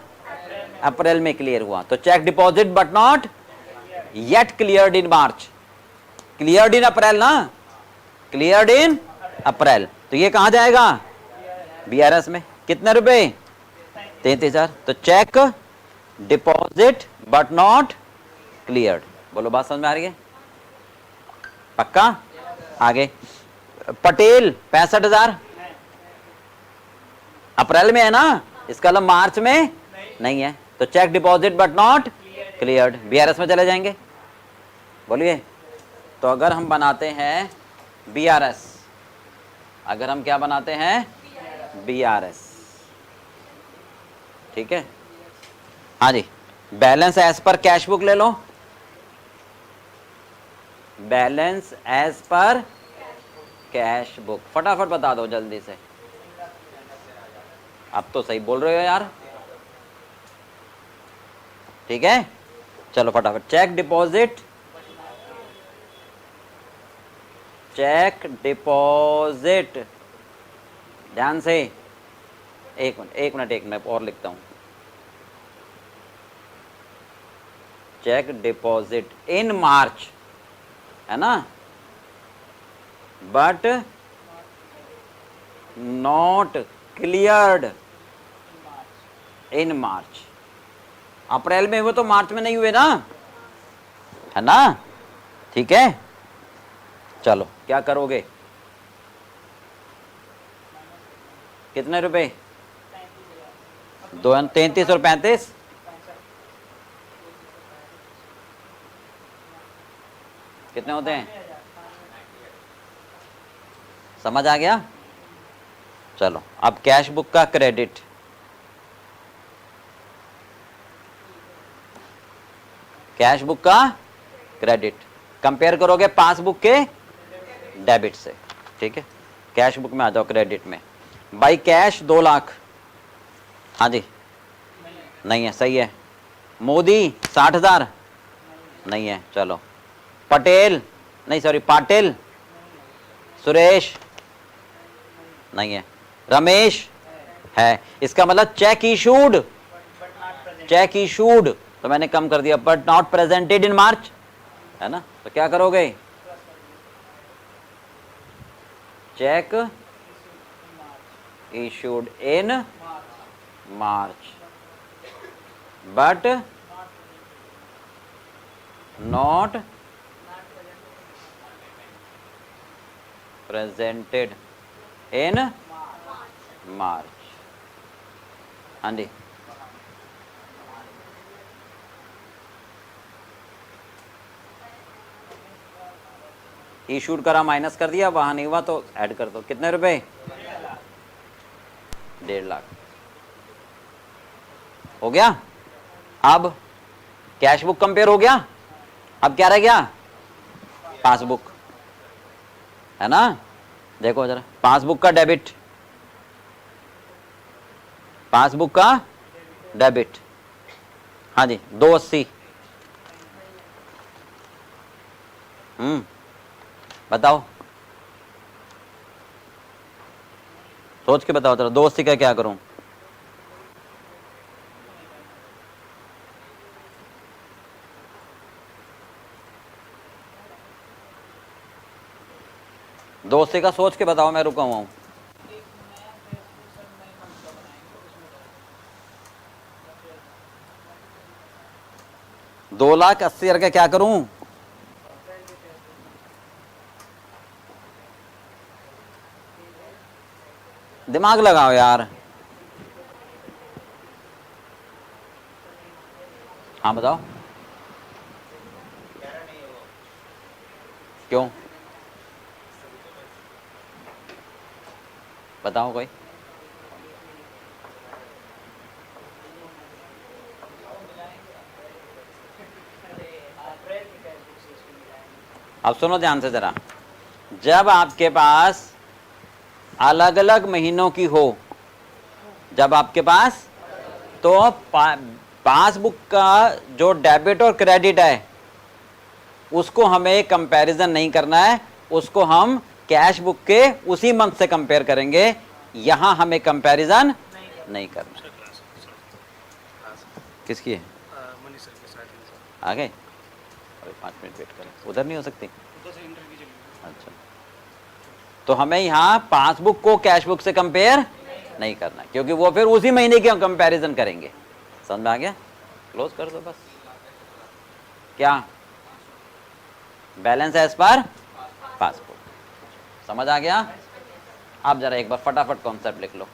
अप्रैल में क्लियर हुआ। तो cheque deposit but not yet cleared in March, cleared in April ना, क्लियर्ड इन अप्रैल। तो ये कहां जाएगा? बीआरएस में। कितने रुपए? 33,000। तो cheque deposit but not cleared. बोलो बात समझ में आ रही है? पक्का? आगे पटेल 65,000 अप्रैल में है ना, इसका मतलब मार्च में नहीं है, तो cheque deposit but not cleared, BRS में चले जाएंगे। बोलिए। तो अगर हम बनाते हैं बीआरएस, अगर हम क्या बनाते हैं? बीआरएस, ठीक है। हाँ जी, balance as per cash book ले लो, balance as per cash book, फटाफट बता दो जल्दी से। अब तो सही बोल रहे हो यार, ठीक है। चलो फटाफट, चेक डिपॉजिट, चेक डिपॉजिट, ध्यान से, एक मिनट और लिखता हूं। चेक डिपॉजिट इन मार्च, है ना, बट नॉट क्लियर्ड इन मार्च। अप्रैल में हुए तो मार्च में नहीं हुए ना, है ना, ठीक है। चलो क्या करोगे, कितने रुपए, 33 और 35, कितने होते हैं, समझ आ गया। चलो अब कैश बुक का क्रेडिट, कैश बुक का क्रेडिट कंपेयर करोगे पासबुक के डेबिट से, ठीक है। कैश बुक में आ जाओ, क्रेडिट में, बाई कैश 2 लाख, हाँ जी, नहीं है, सही है। मोदी 60,000, नहीं है, चलो। पटेल, नहीं सॉरी, पाटिल, सुरेश, नहीं है, रमेश है। इसका मतलब चेक इशूड, चेक इशूड तो मैंने कम कर दिया, but not presented in March, है ना, तो क्या करोगे, cheque issued in March but not presented in March, हाँ जी। इशूड करा, माइनस कर दिया, वहां नहीं हुआ तो ऐड कर दो, कितने रुपए, 1.5 लाख हो गया। अब कैश बुक कंपेयर हो गया, अब क्या रह गया, पासबुक, है ना। देखो जरा, पासबुक का डेबिट, पासबुक का डेबिट, हाँ जी, 280, बताओ, सोच के बताओ जरा, 280 का क्या करूं, दोस्ती का सोच के बताओ, मैं रुका हुआ हूं। दो लाख 80,000 का क्या करूं, दिमाग लगाओ यार, हाँ बताओ, क्यों, बताओ कोई, अब सुनो ध्यान से जरा, जब आपके पास अलग अलग महीनों की हो, जब आपके पास तो पासबुक का जो डेबिट और क्रेडिट है उसको हमें कंपैरिजन नहीं करना है, उसको हम कैश बुक के उसी मंथ से कंपेयर करेंगे, यहां हमें कंपैरिजन नहीं करना है। किसकी है, मनीष सर के साथ आ गए, अरे 5 मिनट वेट करें, उधर नहीं हो सकती, उधर से इंटरव्यू चलेगी। अच्छा, तो हमें यहाँ पासबुक को कैश बुक से कंपेयर नहीं करना, क्योंकि वो फिर उसी महीने की हम कंपैरिजन करेंगे, समझ में आ गया, क्लोज कर दो बस। क्या बैलेंस एज पर पासबुक, समझ आ गया। आप जरा एक बार फटाफट कॉन्सेप्ट लिख लो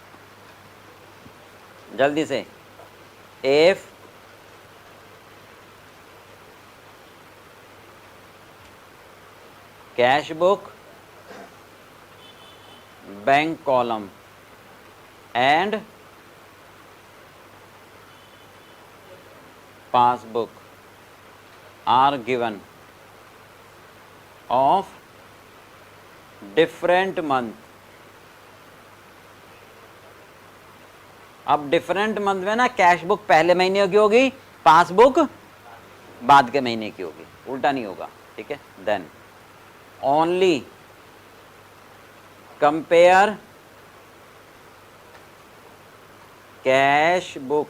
जल्दी से, if cash book, bank column and passbook are given of different month। अब डिफरेंट मंथ में ना कैश बुक पहले महीने की होगी, पासबुक बाद के महीने की होगी, उल्टा नहीं होगा, ठीक है। Then only compare cash book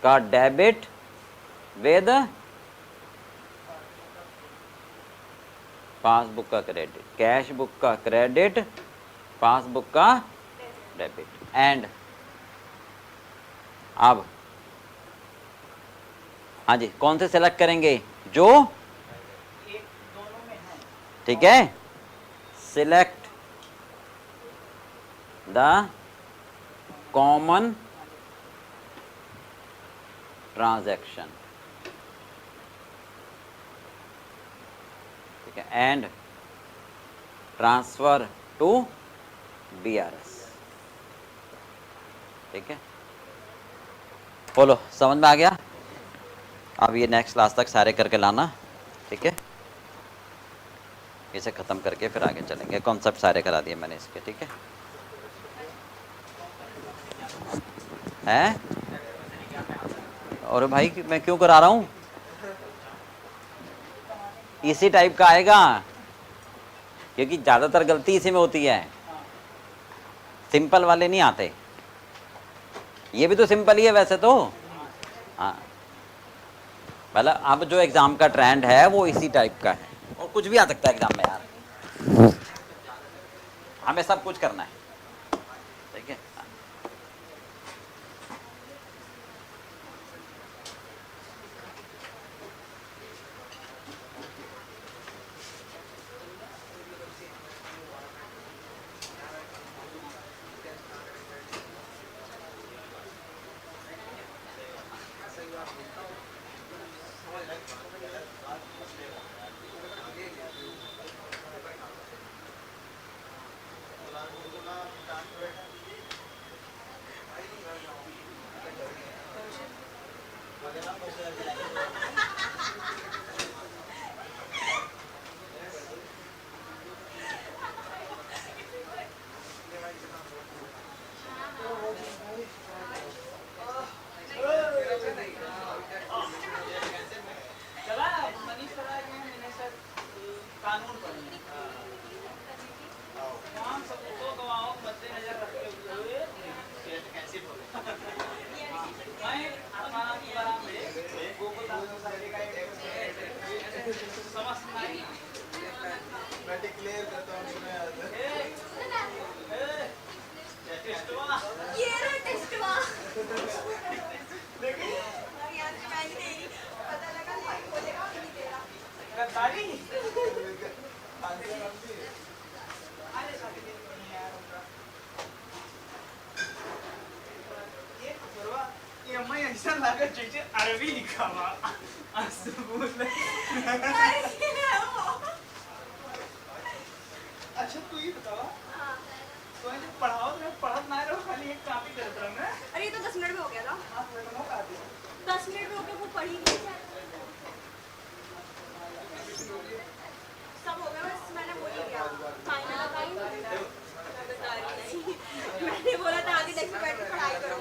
का डेबिट विद पासबुक का क्रेडिट, कैश बुक का क्रेडिट, पासबुक का डेबिट। एंड अब हाँ जी, कौन से सेलेक्ट करेंगे? जो ठीक है, सिलेक्ट द कॉमन ट्रांजैक्शन, ठीक है, एंड ट्रांसफर टू BRS, ठीक है। बोलो, समझ में आ गया? अब ये नेक्स्ट क्लास तक सारे करके लाना, ठीक है। इसे खत्म करके फिर आगे चलेंगे। कॉन्सेप्ट सारे करा दिए मैंने इसके, ठीक है। हैं? और भाई मैं क्यों करा रहा हूँ? इसी टाइप का आएगा, क्योंकि ज्यादातर गलती इसी में होती है, सिंपल वाले नहीं आते। ये भी तो सिंपल ही है वैसे तो। हाँ, मतलब अब जो एग्जाम का ट्रेंड है वो इसी टाइप का है, और कुछ भी आ सकता है एग्जाम में यार, हमें सब कुछ करना है, ठीक है। अरबी लिखा हुआ अच्छा तू ये बतावा, तो जब पढ़ाओ तो पढ़त ना रहो, खाली एक कॉपी करत रहो ना। अरे ये तो 10 मिनट में हो गया था। 10 मिनट में हो गया, वो पढ़ी नहीं सब हो गया, बस मैंने वो ही किया फाइनल टाइम। मैंने बोला था आगे डेस्क पे बैठ के पढ़ाई करो।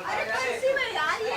अरे तो इसी में यार ये